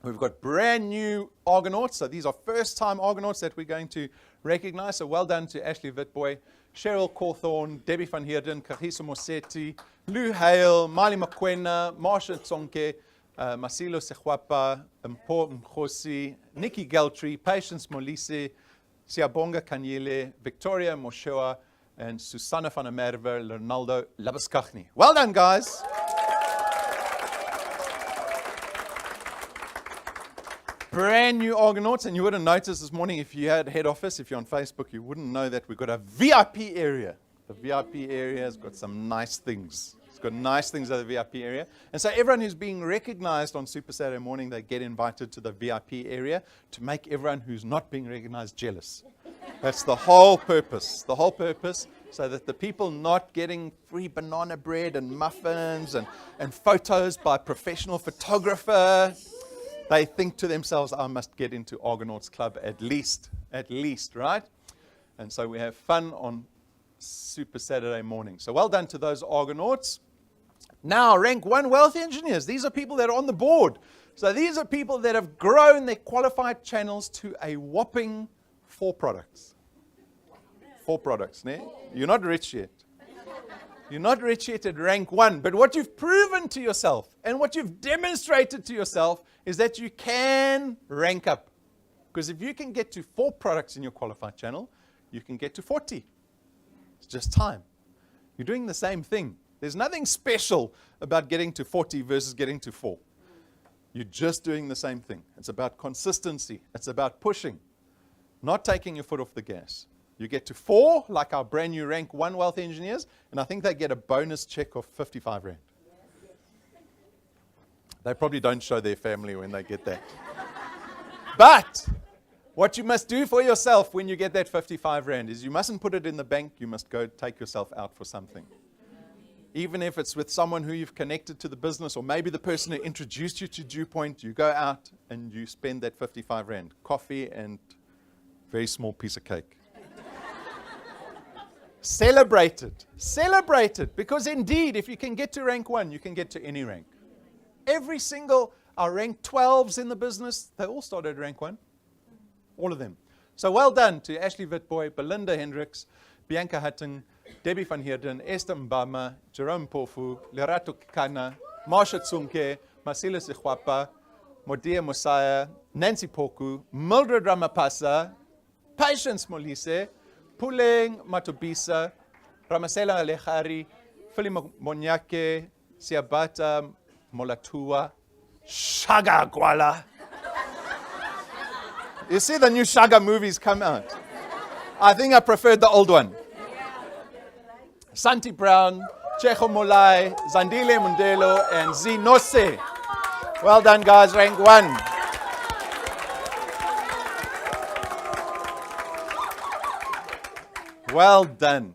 A: we've got brand new Argonauts. So these are first-time Argonauts that we're going to recognize. So well done to Ashley Witboy, Cheryl Cawthorne, Debbie van Heerden, Kagiso Mosetti, Lou Hale, Mali Makwena, Marsha Tsonke, Masilo Sechwapa, Mpo Mkhosi, Nikki Geltry, Patience Molise, Siabonga Kanyele, Victoria Moshewa, and Susanna van der Merwe, Ronaldo Labaskachni. Well done, guys. Brand new Argonauts, and you would have noticed this morning if you had head office, if you're on Facebook, you wouldn't know that we've got a VIP area. The VIP area has got some nice things. It's got nice things at the VIP area. And so everyone who's being recognized on Super Saturday morning, they get invited to the VIP area to make everyone who's not being recognized jealous. That's the whole purpose. The whole purpose, so that the people not getting free banana bread and muffins and photos by professional photographer, they think to themselves, I must get into Argonauts Club at least, right? And so we have fun on Super Saturday morning. So well done to those Argonauts. Now, rank 1 wealth engineers. These are people that are on the board. So these are people that have grown their qualified channels to a whopping 4 products. 4 products. Ne? You're not rich yet. You're not rich yet at rank 1. But what you've proven to yourself and what you've demonstrated to yourself is that you can rank up. Because if you can get to 4 products in your qualified channel, you can get to 40. It's just time. You're doing the same thing. There's nothing special about getting to 40 versus getting to 4. You're just doing the same thing. It's about consistency. It's about pushing, not taking your foot off the gas. You get to 4, like our brand new rank 1 wealth engineers, and I think they get a bonus check of 55 Rand. They probably don't show their family when they get that. But what you must do for yourself when you get that 55 Rand is you mustn't put it in the bank. You must go take yourself out for something. Even if it's with someone who you've connected to the business, or maybe the person who introduced you to DewPoint, you go out and you spend that 55 Rand. Coffee and very small piece of cake. Celebrate it. Celebrate it. Because indeed, if you can get to rank 1, you can get to any rank. Every single, our rank 12s in the business, they all started at rank 1. All of them. So well done to Ashley Witboy, Belinda Hendricks, Bianca Hutton, Debbie van Heerden, Esther Mbama, Jerome Pofu, Lerato Kikana, Marsha Tsonke, Masila Sechwapa, Modia Mosiah, Nancy Poku, Mildred Ramapasa, Patience Molise, Puleng Matobisa, Ramasela Alejari, Philly Monyake, Siabata Molatua, Shaga Gwala. You see the new Shaga movies come out. I think I preferred the old one. Santi Brown, Checho Molai, Zandile Mundelo, and Zinose. Well done, guys, rank 1. Well done.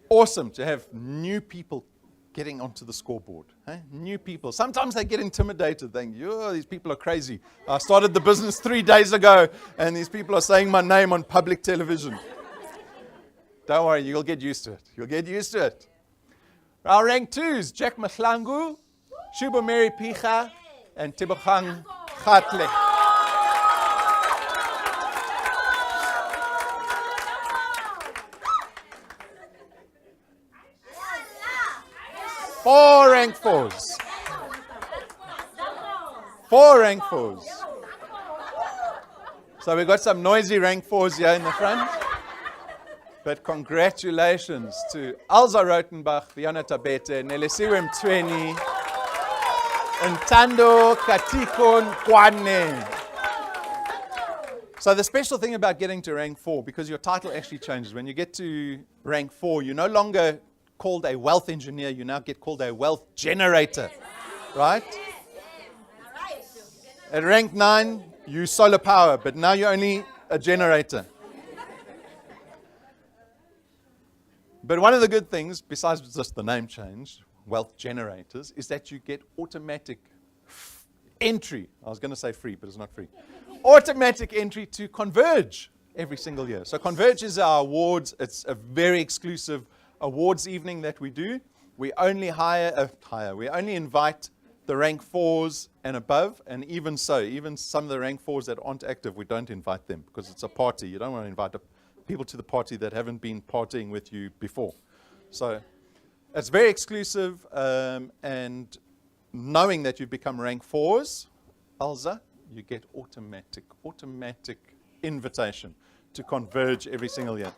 A: Awesome to have new people getting onto the scoreboard. New people. Sometimes they get intimidated, thinking, oh, these people are crazy. I started the business 3 days ago, and these people are saying my name on public television. Don't worry, you'll get used to it. You'll get used to it. Our rank 2s, Jack Mahlangu, Shubo Mary Picha, and Tibokhang Khatle. Four rank 4s. 4 rank 4s. So we've got some noisy rank 4s here in the front. But congratulations to Alza Rotenbach, Fiona Tabete, Nelesiwe Mtweni, and Tando Katikon Kwane. So the special thing about getting to rank 4, because your title actually changes. When you get to rank 4, you're no longer called a wealth engineer, you now get called a wealth generator, right? At rank 9, you solar power, but now you're only a generator. But one of the good things, besides just the name change, wealth generators, is that you get automatic entry. I was going to say free, but it's not free. Automatic entry to Converge every single year. So Converge is our awards. It's a very exclusive awards evening that we do. We only we only invite the rank 4s and above, and even so, even some of the rank 4s that aren't active, we don't invite them because it's a party. You don't want to invite people to the party that haven't been partying with you before. So it's very exclusive, and knowing that you've become rank 4s, Alza, you get automatic invitation to Converge every single year.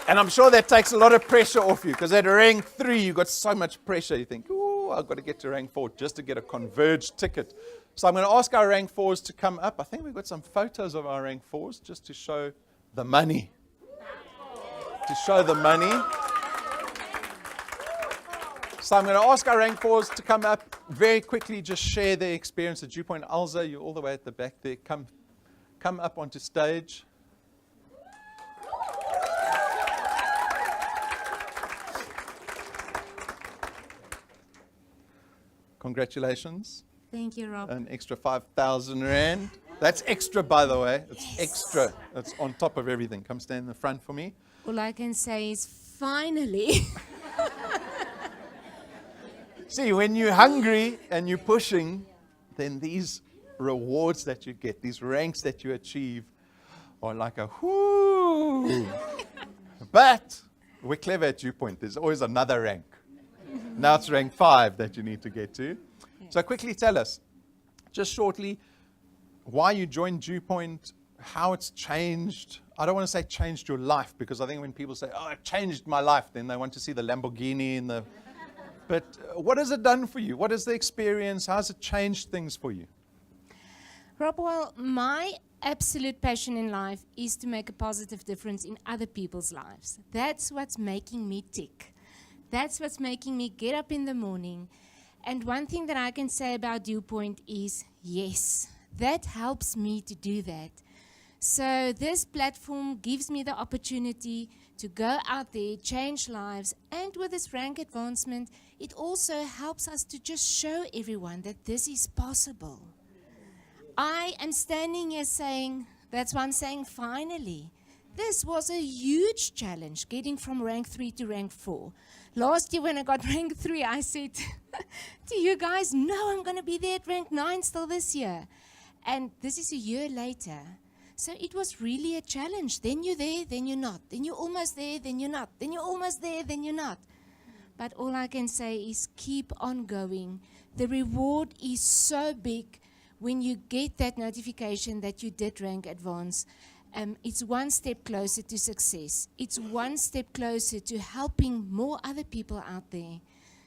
A: And I'm sure that takes a lot of pressure off you, because at rank 3, you've got so much pressure. You think, oh, I've got to get to rank 4 just to get a Converge ticket. So I'm going to ask our rank 4s to come up. I think we've got some photos of our rank 4s just to show the money. To show the money. So I'm going to ask our rank 4s to come up very quickly, just share their experience at DewPoint. Alza, you're all the way at the back there. Come up onto stage. Congratulations.
B: Thank you, Rob.
A: An extra 5,000 Rand. That's extra, by the way. It's extra. It's on top of everything. Come stand in the front for me.
B: All I can say is finally.
A: See, when you're hungry and you're pushing, then these rewards that you get, these ranks that you achieve, are like a whoo. But we're clever at DewPoint. There's always another rank. Now it's rank 5 that you need to get to. So quickly tell us, just shortly, why you joined DewPoint, how it's changed. I don't want to say changed your life, because I think when people say, oh, it changed my life, then they want to see the Lamborghini and the... But what has it done for you? What is the experience? How has it changed things for you?
B: Rob, well, my absolute passion in life is to make a positive difference in other people's lives. That's what's making me tick. That's what's making me get up in the morning. And one thing that I can say about DewPoint is, yes, that helps me to do that. So this platform gives me the opportunity to go out there, change lives, and with this rank advancement, it also helps us to just show everyone that this is possible. I am standing here saying, that's why I'm saying finally. This was a huge challenge, getting from rank 3 to rank 4. Last year when I got rank 3, I said to you guys, no, I'm going to be there at rank 9 still this year. And this is a year later. So it was really a challenge. Then you're there, then you're not. Then you're almost there, then you're not. Then you're almost there, then you're not. But all I can say is keep on going. The reward is so big when you get that notification that you did rank advance. It's one step closer to success. It's one step closer to helping more other people out there.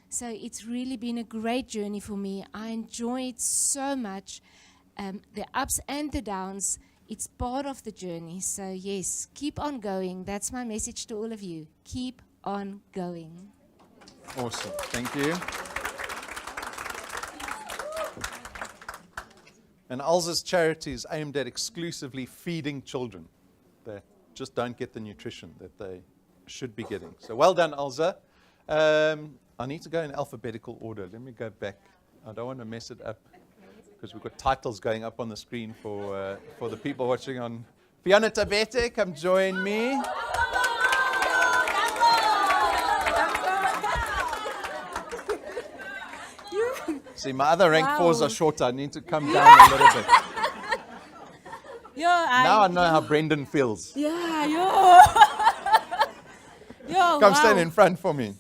B: So it's really been a great journey for me. I enjoy it so much. The ups and the downs, it's part of the journey. So yes, keep on going. That's my message to all of you. Keep on going.
A: Awesome. Thank you. And Alza's charity is aimed at exclusively feeding children that just don't get the nutrition that they should be getting. So well done, Alza. I need to go in alphabetical order. Let me go back. I don't want to mess it up because we've got titles going up on the screen for the people watching on. Fiona Tabete, come join me. See, my other rank 4s are shorter. I need to come down a little bit. Now I know how Brendan feels. Come stand in front for me.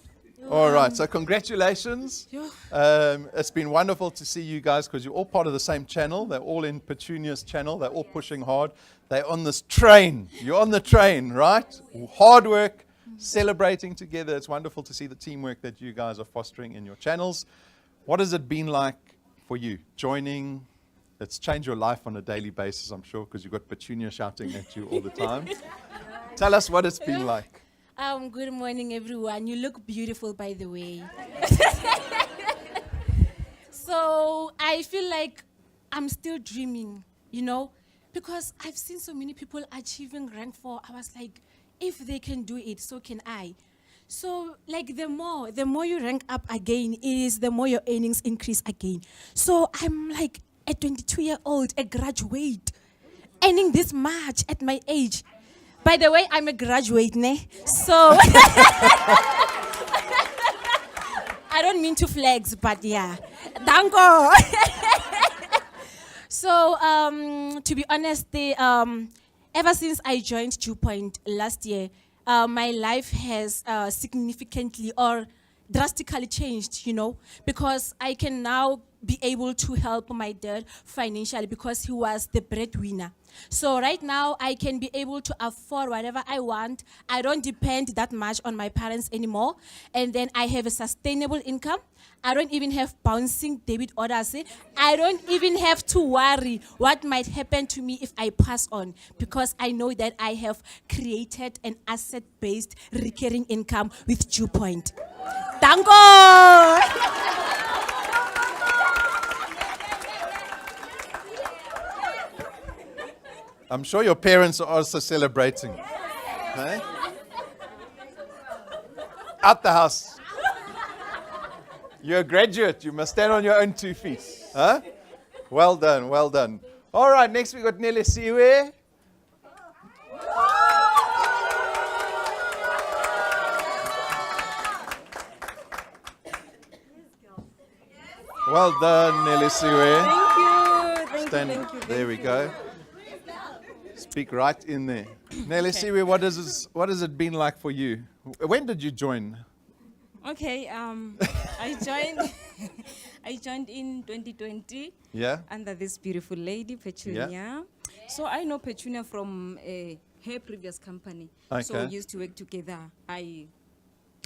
A: All right, so congratulations. It's been wonderful to see you guys because you're all part of the same channel. They're all in Petunia's channel. They're all pushing hard. They're on this train. You're on the train, right? Hard work, celebrating together. It's wonderful to see the teamwork that you guys are fostering in your channels. What has it been like for you joining? It's changed your life on a daily basis, I'm sure, because you've got Petunia shouting at you all the time. Tell us what it's been like.
C: Good morning, everyone. You look beautiful, by the way. So I feel like I'm still dreaming, because I've seen so many people achieving rank 4. I was like, if they can do it, so can I. So, like, the more you rank up again, is the more your earnings increase again. So I'm like a 22-year-old, a graduate, earning this much at my age. By the way, I'm a graduate, ne? So I don't mean to flex, but yeah. Dango. So to be honest, ever since I joined Dew Point last year, my life has significantly or drastically changed, because I can now be able to help my dad financially because he was the breadwinner. So right now, I can be able to afford whatever I want. I don't depend that much on my parents anymore. And then I have a sustainable income. I don't even have bouncing debit orders. I don't even have to worry what might happen to me if I pass on, because I know that I have created an asset-based recurring income with Dew Point. Dango!
A: I'm sure your parents are also celebrating. Hey? Out the house. You're a graduate. You must stand on your own 2 feet. Huh? Well done, well done. All right, next we got Nelisiwe. Well done, Nelisiwe.
D: Thank you.
A: Stand. There we go. Speak right in there. Nelisiwe, what has it been like for you? When did you join?
D: Okay, I joined in 2020.
A: Yeah.
D: Under this beautiful lady, Petunia.
A: Yeah.
D: So I know Petunia from her previous company.
A: Okay.
D: So we used to work together.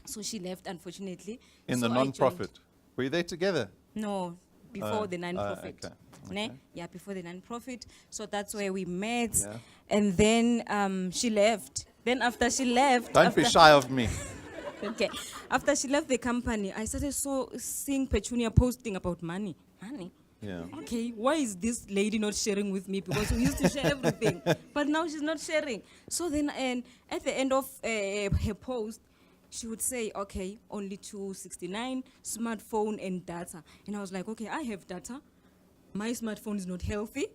D: So she left, unfortunately.
A: In
D: so
A: the non-profit. Were you there together?
D: No, before the non-profit.
A: Okay.
D: Yeah, before the non-profit. So that's where we met.
A: Yeah.
D: And then she left. Then after she left...
A: Don't be shy of me.
D: Okay. After she left the company, I started seeing Petunia posting about money. Money?
A: Yeah.
D: Okay, why is this lady not sharing with me? Because we used to share everything. But now she's not sharing. So then at the end of her post, she would say, okay, only 269, smartphone and data. And I was like, okay, I have data. My smartphone is not healthy.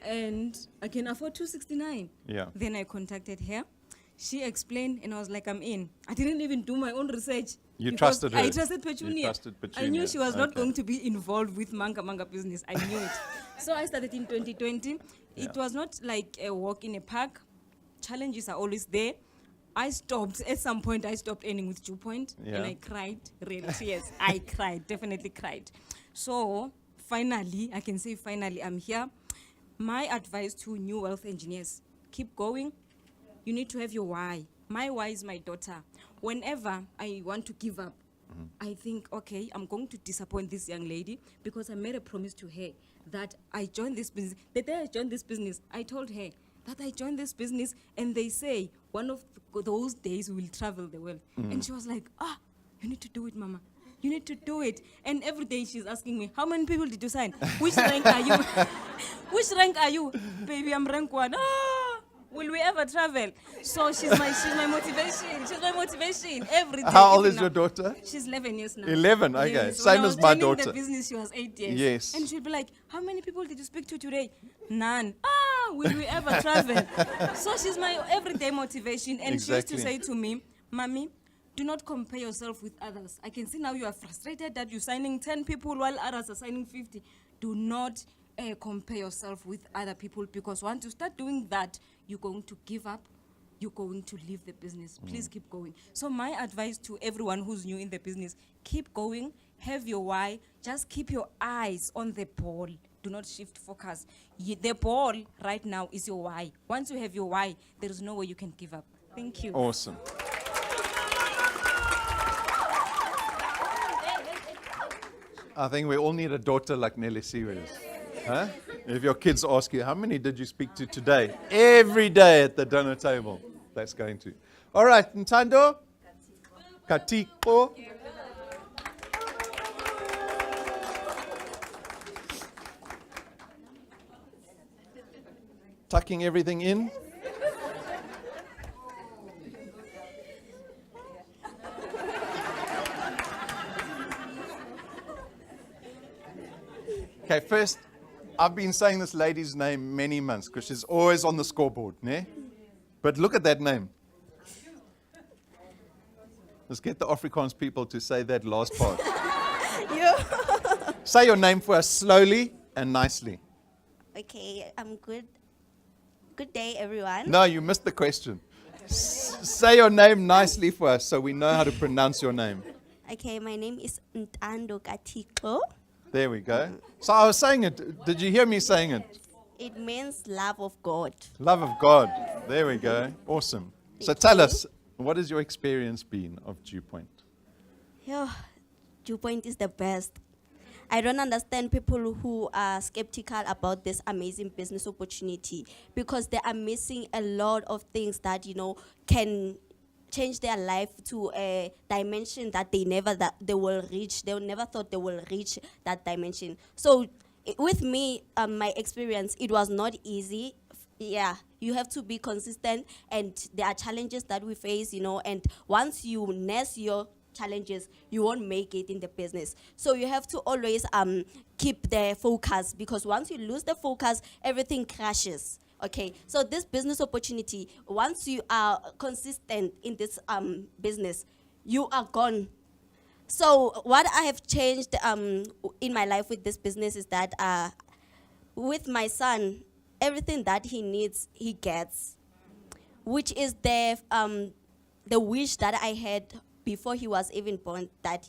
D: And I can afford 269.
A: Yeah.
D: Then I contacted her. She explained, and I was like, I'm in. I didn't even do my own research.
A: You trusted her.
D: I trusted Petunia.
A: You trusted Petunia.
D: I knew she was not
A: Okay.
D: going to be involved with manga business. I knew it. So I started in 2020. It was not like a walk in a park. Challenges are always there. I stopped. At some point, I stopped earning with Dew Point.
A: Yeah.
D: And I cried, really. Yes, I cried, definitely cried. So finally, I can say finally, I'm here. My advice to new wealth engineers, keep going. You need to have your why. My why is my daughter. Whenever I want to give up, I think, okay, I'm going to disappoint this young lady because I made a promise to her that I joined this business. The day I joined this business, I told her that I joined this business and they say one of those days we will travel the world. And she was like, you need to do it, Mama. You need to do it. And every day she's asking me, how many people did you sign? Which rank are you? Which rank are you? Baby, I'm rank 1. Will we ever travel? So she's my motivation. She's my motivation every day.
A: How old
D: even
A: is
D: now.
A: your daughter?
D: She's 11 years now.
A: 11, okay.
D: Yes.
A: Same
D: When I
A: as
D: was
A: my
D: joining
A: daughter.
D: the business, she was 8 years.
A: Yes.
D: And she'll be like, how many people did you speak to today? None. Will we ever travel? So she's my everyday motivation. And she used to
A: Exactly.
D: say to me, Mommy, do not compare yourself with others. I can see now you are frustrated that you're signing 10 people while others are signing 50. Do not compare yourself with other people, because once you start doing that, you're going to give up. You're going to leave the business. Please keep going. So my advice to everyone who's new in the business, keep going, have your why, just keep your eyes on the ball. Do not shift focus. The ball right now is your why. Once you have your why, there is no way you can give up. Thank you.
A: Awesome. I think we all need a daughter like Nelly Sewers. Huh? If your kids ask you, how many did you speak to today? Every day at the dinner table. That's going to. All right, Ntando? Katiko? Tucking everything in. Okay, first, I've been saying this lady's name many months because she's always on the scoreboard, ne? But look at that name. Let's get the Afrikaans people to say that last part. Say your name for us slowly and nicely.
E: Okay, I'm good. Good day, everyone.
A: No, you missed the question. Say your name nicely for us so we know how to pronounce your name.
E: Okay, my name is Ntando Katiko.
A: There we go. So I was saying it. Did you hear me saying it?
E: It means love of God.
A: Love of God. There we go. Awesome. So
E: Thank
A: tell
E: you.
A: us, what has your experience been of Dew Point?
E: Yeah, Dew Point is the best. I don't understand people who are skeptical about this amazing business opportunity, because they are missing a lot of things that, can change their life to a dimension that they will reach. They never thought they will reach that dimension. So with me, my experience, it was not easy. Yeah, you have to be consistent, and there are challenges that we face, and once you nurse your challenges, you won't make it in the business. So you have to always keep the focus, because once you lose the focus, everything crashes. Okay, so this business opportunity, once you are consistent in this business, you are gone. So what I have changed in my life with this business is that with my son, everything that he needs, he gets, which is the wish that I had before he was even born, that,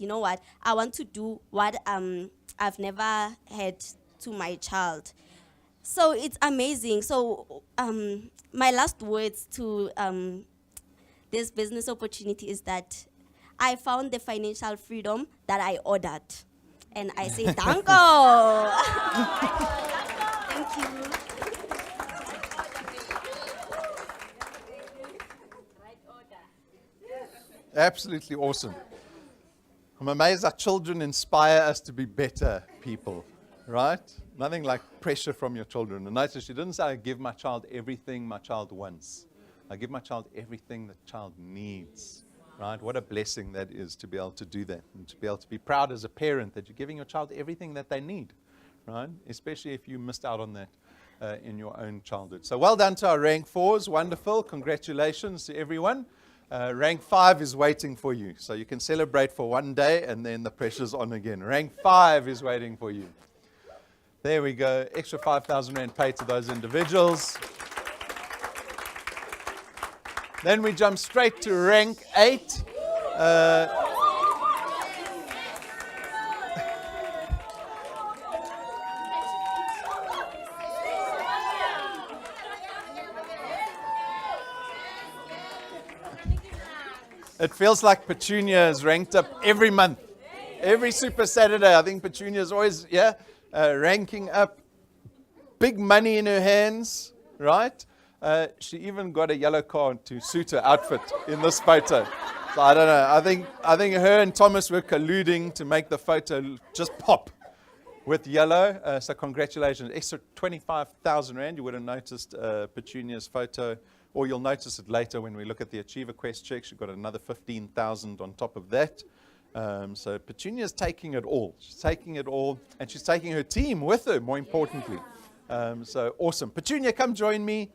E: I want to do what I've never had to my child. So it's amazing. So my last words to this business opportunity is that I found the financial freedom that I ordered. And I say, danko. Thank you.
A: Absolutely awesome. I'm amazed that children inspire us to be better people, right? Nothing like pressure from your children. And notice she didn't say, I give my child everything my child wants. I give my child everything the child needs, right? What a blessing that is to be able to do that, and to be able to be proud as a parent that you're giving your child everything that they need, right? Especially if you missed out on that in your own childhood. So well done to our rank 4s. Wonderful. Congratulations to everyone. Rank 5 is waiting for you. So you can celebrate for one day and then the pressure's on again. Rank 5 is waiting for you. There we go. Extra 5,000 Rand paid to those individuals. Then we jump straight to rank 8. It feels like Petunia is ranked up every month. Every Super Saturday, I think Petunia is always, ranking up. Big money in her hands, right? She even got a yellow car to suit her outfit in this photo. So I don't know. I think her and Thomas were colluding to make the photo just pop with yellow. So congratulations. Extra 25,000 Rand. You would have noticed Petunia's photo, or you'll notice it later when we look at the Achiever Quest check. She got another 15,000 on top of that. So Petunia's taking it all. She's taking it all, and she's taking her team with her, more importantly. So awesome. Petunia, come join me.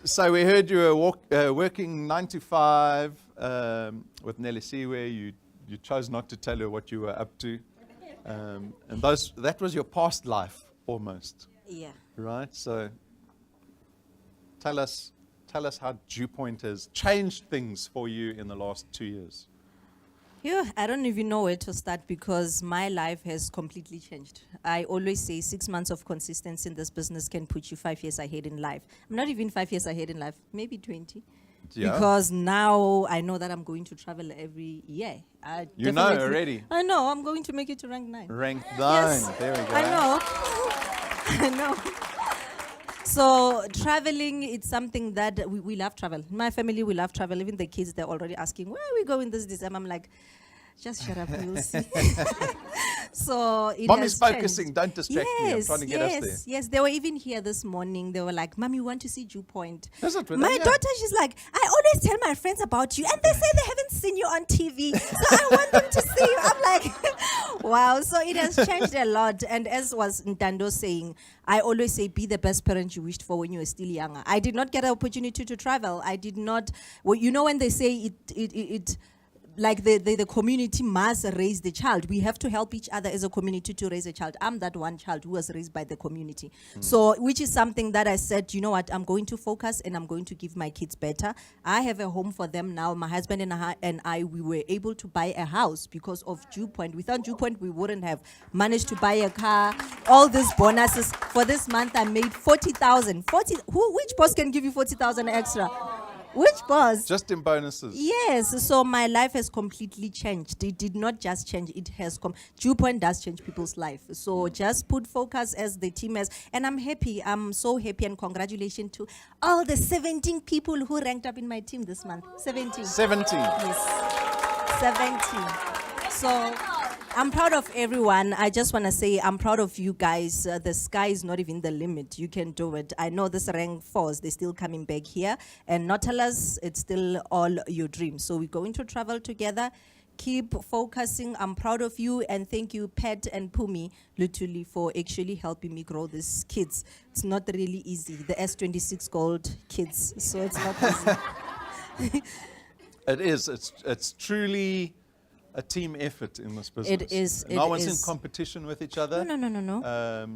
A: So we heard you were working 9 to 5 with Nelly Siwe. You chose not to tell her what you were up to. And that was your past life, almost.
C: Yeah.
A: Right? So tell us how Dewpoint has changed things for you in the last 2 years.
F: Yeah, I don't even know where to start because my life has completely changed. I always say 6 months of consistency in this business can put you 5 years ahead in life. I'm not even 5 years ahead in life, maybe 20.
A: Yeah.
F: Because now I know that I'm going to travel every year.
A: You know already.
F: I know, I'm going to make it to rank 9.
A: Rank 9.
F: Yes,
A: There we go.
F: I know. I know. So traveling, it's something that we love travel. My family, we love travel. Even the kids, they're already asking, where are we going this December? I'm like, just shut up, you'll see. So it
A: Mommy's
F: has
A: focusing.
F: changed.
A: Don't distract me. I'm trying to get us there.
F: Yes, they were even here this morning. They were like, Mommy, we want to see Dewpoint.
A: Is it with
F: My
A: them? Yeah.
F: daughter, she's like, I always tell my friends about you, and they say they haven't seen you on TV, so I want them to see you. I'm like, wow. So it has changed a lot. And as was Ntando saying, I always say, be the best parent you wished for when you were still younger. I did not get an opportunity to travel. I did not, well, you know when they say it like the community must raise the child. We have to help each other as a community to raise a child. I'm that one child who was raised by the community. So, which is something that I said, you know what, I'm going to focus and I'm going to give my kids better. I have a home for them now. My husband and I, we were able to buy a house because of Dewpoint. Without Dewpoint, we wouldn't have managed to buy a car. All these bonuses. For this month, I made 40,000. Which boss can give you 40,000 extra? Which boss?
A: Just in bonuses.
F: Yes, so my life has completely changed. It did not just change, it has come. Dewpoint does change people's life. So just put focus as the team has. And I'm happy, I'm so happy, and congratulations to all the 17 people who ranked up in my team this month. 17.
A: 17.
F: Yes, 17. So I'm proud of everyone. I just want to say I'm proud of you guys. The sky is not even the limit. You can do it. I know this rank 4s, they're still coming back here. And Nautilus, it's still all your dreams. So we're going to travel together. Keep focusing. I'm proud of you. And thank you, Pat and Pumi, literally, for actually helping me grow these kids. It's not really easy. The S26 Gold kids. So it's not easy.
A: It is. It's truly a team effort in this business.
F: It is.
A: No
F: it
A: one's
F: is.
A: in competition with each other.
F: No.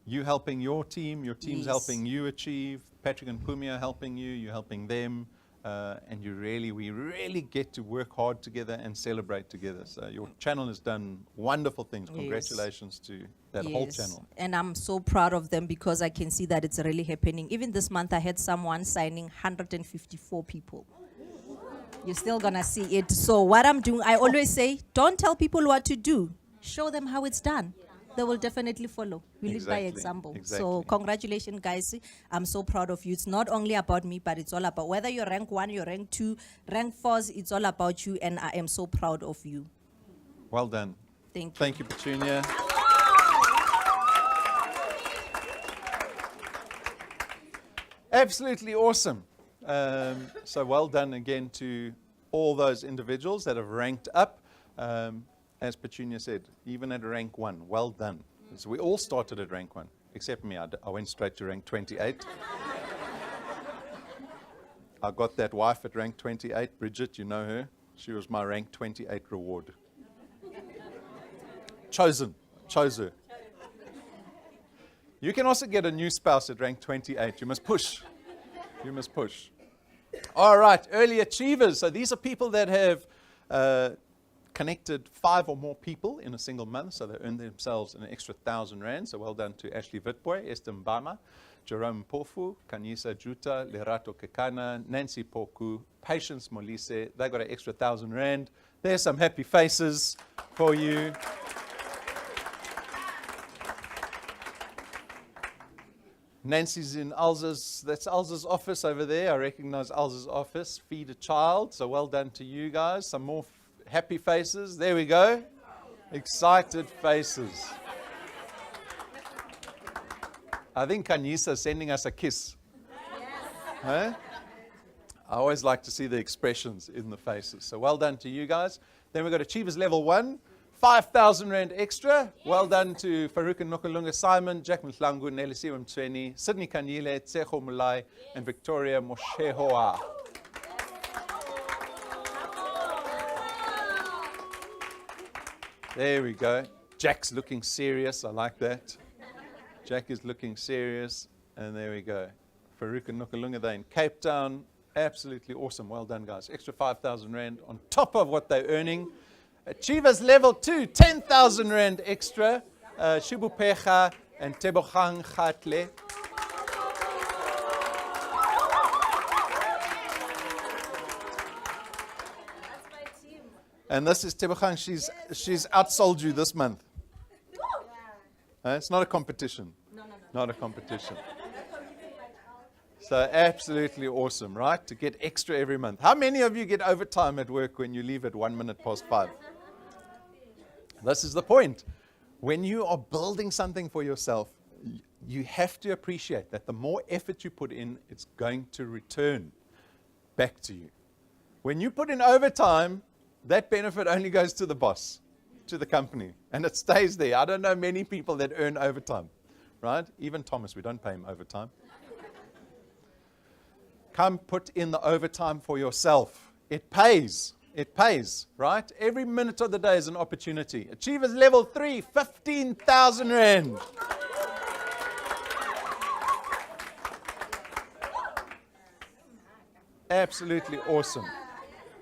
A: You helping your team's
F: Yes.
A: helping you achieve. Patrick and Pumi are helping you. You're helping them. And we really get to work hard together and celebrate together. So your channel has done wonderful things.
F: Yes.
A: Congratulations to that whole
F: Yes.
A: channel.
F: And I'm so proud of them because I can see that it's really happening. Even this month, I had someone signing 154 people. You're still gonna see it. So what I'm doing, I always say, don't tell people what to do. Show them how it's done. They will definitely follow. We lead by
A: Exactly,
F: example. So
A: exactly.
F: congratulations, guys. I'm so proud of you. It's not only about me, but it's all about whether you're rank 1, you're rank 2, rank 4s, it's all about you. And I am so proud of you.
A: Well done.
F: Thank you.
A: Thank you, Petunia. Absolutely awesome. So well done again to all those individuals that have ranked up. As Petunia said, even at rank 1, well done. So we all started at rank 1, except me. I went straight to rank 28. I got that wife at rank 28, Bridget, you know her. She was my rank 28 reward. Chose her. You can also get a new spouse at rank 28. You must push. All right, early achievers. So these are people that have connected 5 or more people in a single month, so they earned themselves an extra 1,000 Rand. So well done to Ashley Witboy, Esther Mbama, Jerome Pofu, Kanyisa Juta, Lerato Kekana, Nancy Poku, Patience Molise. They got an extra 1,000 rand. There's some happy faces for you. Nancy's in Alza's, that's Alza's office over there. I recognize Alza's office. Feed a child. So well done to you guys. Some more happy faces. There we go. Excited faces. I think Kanyisa is sending us a kiss. Huh? I always like to see the expressions in the faces. So well done to you guys. Then we've got Achievers Level 1, 5,000 Rand extra. Well done to Farouk and Nokalunga Simon, Jack Mhlangu, Nelisi Mtsweni, Sydney Kanyile, Tseho Mulai, and Victoria Moshehoa. There we go. Jack's looking serious. I like that. Jack is looking serious. And there we go. Farouk and Nokalunga, they're in Cape Town. Absolutely awesome. Well done, guys. Extra 5,000 Rand on top of what they're earning. Achievers Level 2, 10,000 Rand extra. Shibu Pecha and Tebogang Khatle. And this is Tebogang. She's outsold you this month. It's not a competition. Not a competition. So absolutely awesome, right? To get extra every month. How many of you get overtime at work when you leave at 5:01? This is the point. When you are building something for yourself, you have to appreciate that the more effort you put in, it's going to return back to you. When you put in overtime, that benefit only goes to the boss, to the company, and it stays there. I don't know many people that earn overtime, right? Even Thomas, we don't pay him overtime. Come put in the overtime for yourself. It pays. It pays, right? Every minute of the day is an opportunity. Achievers Level 3, 15,000 Rand. Absolutely awesome.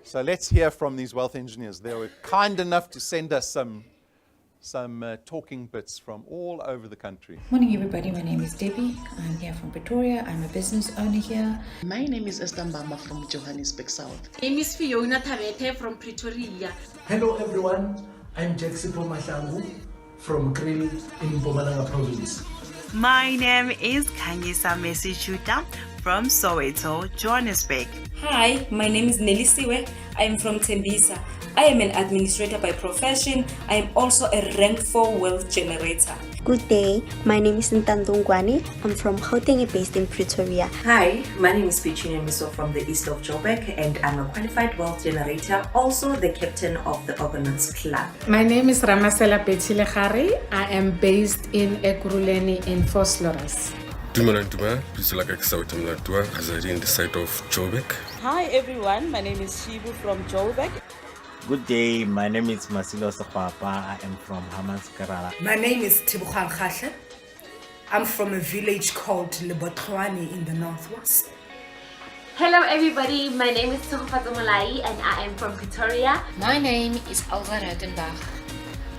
A: So let's hear from these wealth engineers. They were kind enough to send us some talking bits from all over the country.
G: Morning everybody, my name is Debbie. I'm here from Pretoria. I'm a business owner here.
H: My name is Esther Mbama from Johannesburg South.
I: My name is Fiona Thabete from Pretoria.
J: Hello everyone, I'm Jacksipho Mahlangu from Krill in Mpumalanga province.
K: My name is Kanyisa Mesishuta from Soweto, Johannesburg.
D: Hi, my name is Nelisiwe. I am from Tembisa. I am an administrator by profession. I am also a rank 4 wealth generator.
E: Good day, my name is Ntandungwani. I'm from Gauteng based in Pretoria.
L: Hi, my name is Pichine Miso from the east of Joburg and I'm a qualified wealth generator, also the captain of the Argonauts club.
I: My name is Ramasela Petsilehari. I am based in Ekurhuleni in Vosloorus.
M: Dumananduma, Pisulaka Sautamlatua, residing in the site of Joburg.
N: Hi everyone, my name is Shibu from Joburg.
O: Good day, my name is Masilo Sapapa. I am from Hammanskraal.
P: My name is Tebogang Khatle. I'm from a village called Lebotloane in the northwest.
Q: Hello everybody, my name is Tsogofatso Molai and I am from Pretoria.
R: My name is Alva Rutenbach.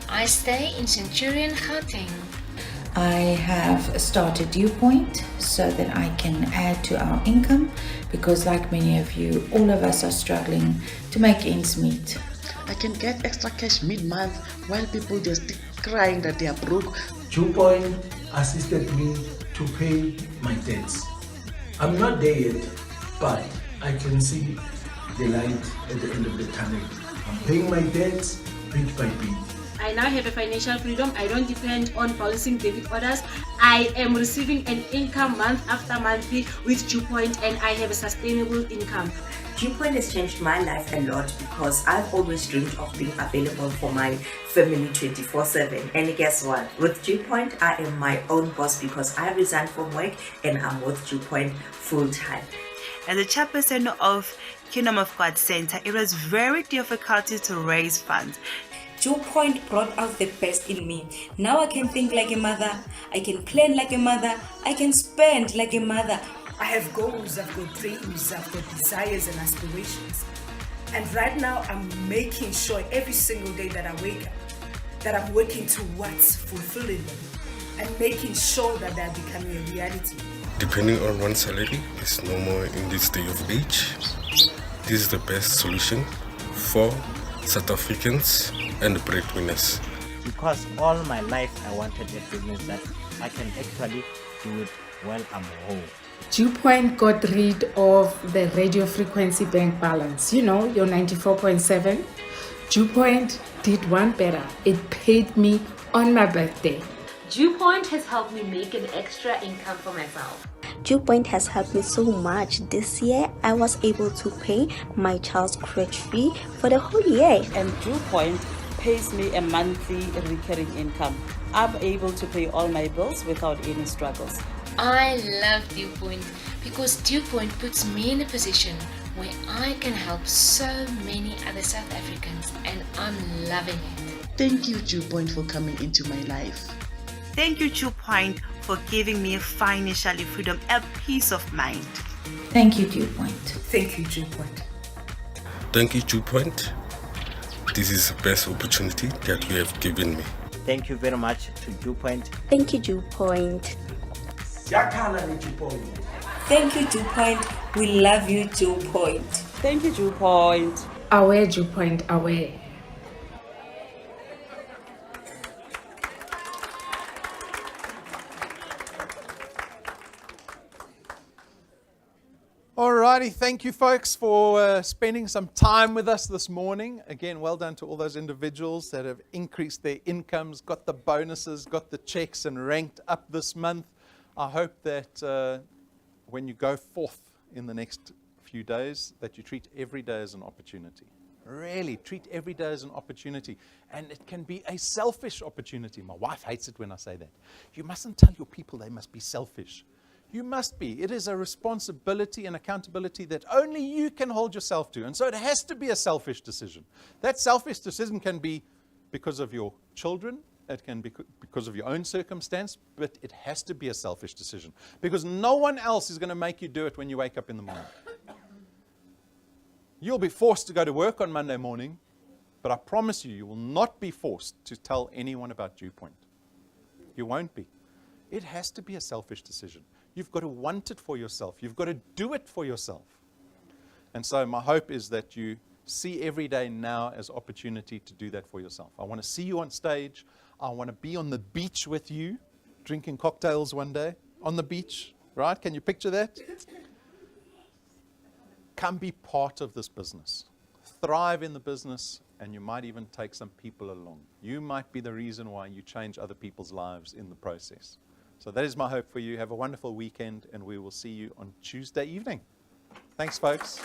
R: I stay in Centurion, Gauteng.
G: I have started Dewpoint so that I can add to our income because like many of you, all of us are struggling to make ends meet.
H: I can get extra cash mid-month while people just crying that they are broke.
J: Dewpoint assisted me to pay my debts. I'm not there yet, but I can see the light at the end of the tunnel. I'm paying my debts bit by bit.
I: I now have a financial freedom. I don't depend on balancing debit orders. I am receiving an income month after month with Dewpoint and I have a sustainable income.
L: Dewpoint has changed my life a lot because I've always dreamed of being available for my family 24/7. And guess what? With Dewpoint, I am my own boss because I resigned from work and I'm with Dewpoint full time.
K: As the chairperson of Kingdom of God Center, it was very difficult to raise funds.
D: Dewpoint brought out the best in me. Now I can think like a mother, I can plan like a mother, I can spend like a mother.
P: I have goals, I've got dreams, I've got desires and aspirations. And right now I'm making sure every single day that I wake up that I'm working towards fulfilling them and making sure that they're becoming a reality.
M: Depending on one's salary is no more in this day of age. This is the best solution for South Africans and breadwinners.
O: Because all my life I wanted a business that I can actually do it while I'm home.
S: Dewpoint got rid of the radio frequency bank balance, you know, your 94.7. Dewpoint did one better. It paid me on my birthday.
Q: Dewpoint has helped me make an extra income for myself.
E: Dewpoint has helped me so much. This year, I was able to pay my child's crèche fee for the whole year.
N: And Dewpoint pays me a monthly recurring income. I'm able to pay all my bills without any struggles.
R: I love Dewpoint because Dewpoint puts me in a position where I can help so many other South Africans, and I'm loving it.
H: Thank you, Dewpoint, for coming into my life.
K: Thank you, Dewpoint, for giving me financial freedom, a peace of mind.
G: Thank you, Dewpoint.
P: Thank you, Dewpoint.
M: Thank you, Dewpoint. This is the best opportunity that you have given me.
O: Thank you very much to Dewpoint.
E: Thank you, Dewpoint.
P: Thank you, Dewpoint. We love you, Dewpoint.
N: Thank you, Dewpoint.
S: Aware, Dewpoint, aware.
A: Alrighty, thank you folks for spending some time with us this morning. Again, well done to all those individuals that have increased their incomes, got the bonuses, got the checks and ranked up this month. I hope that when you go forth in the next few days, that you treat every day as an opportunity. Really, treat every day as an opportunity. And it can be a selfish opportunity. My wife hates it when I say that. You mustn't tell your people they must be selfish. You must be. It is a responsibility and accountability that only you can hold yourself to. And so it has to be a selfish decision. That selfish decision can be because of your children. It can be because of your own circumstance. But it has to be a selfish decision. Because no one else is going to make you do it when you wake up in the morning. You'll be forced to go to work on Monday morning. But I promise you, you will not be forced to tell anyone about Dewpoint. You won't be. It has to be a selfish decision. You've got to want it for yourself. You've got to do it for yourself. And so my hope is that you see every day now as opportunity to do that for yourself. I want to see you on stage. I want to be on the beach with you, drinking cocktails one day on the beach, right? Can you picture that? Come be part of this business. Thrive in the business, and you might even take some people along. You might be the reason why you change other people's lives in the process. So that is my hope for you. Have a wonderful weekend, and we will see you on Tuesday evening. Thanks, folks.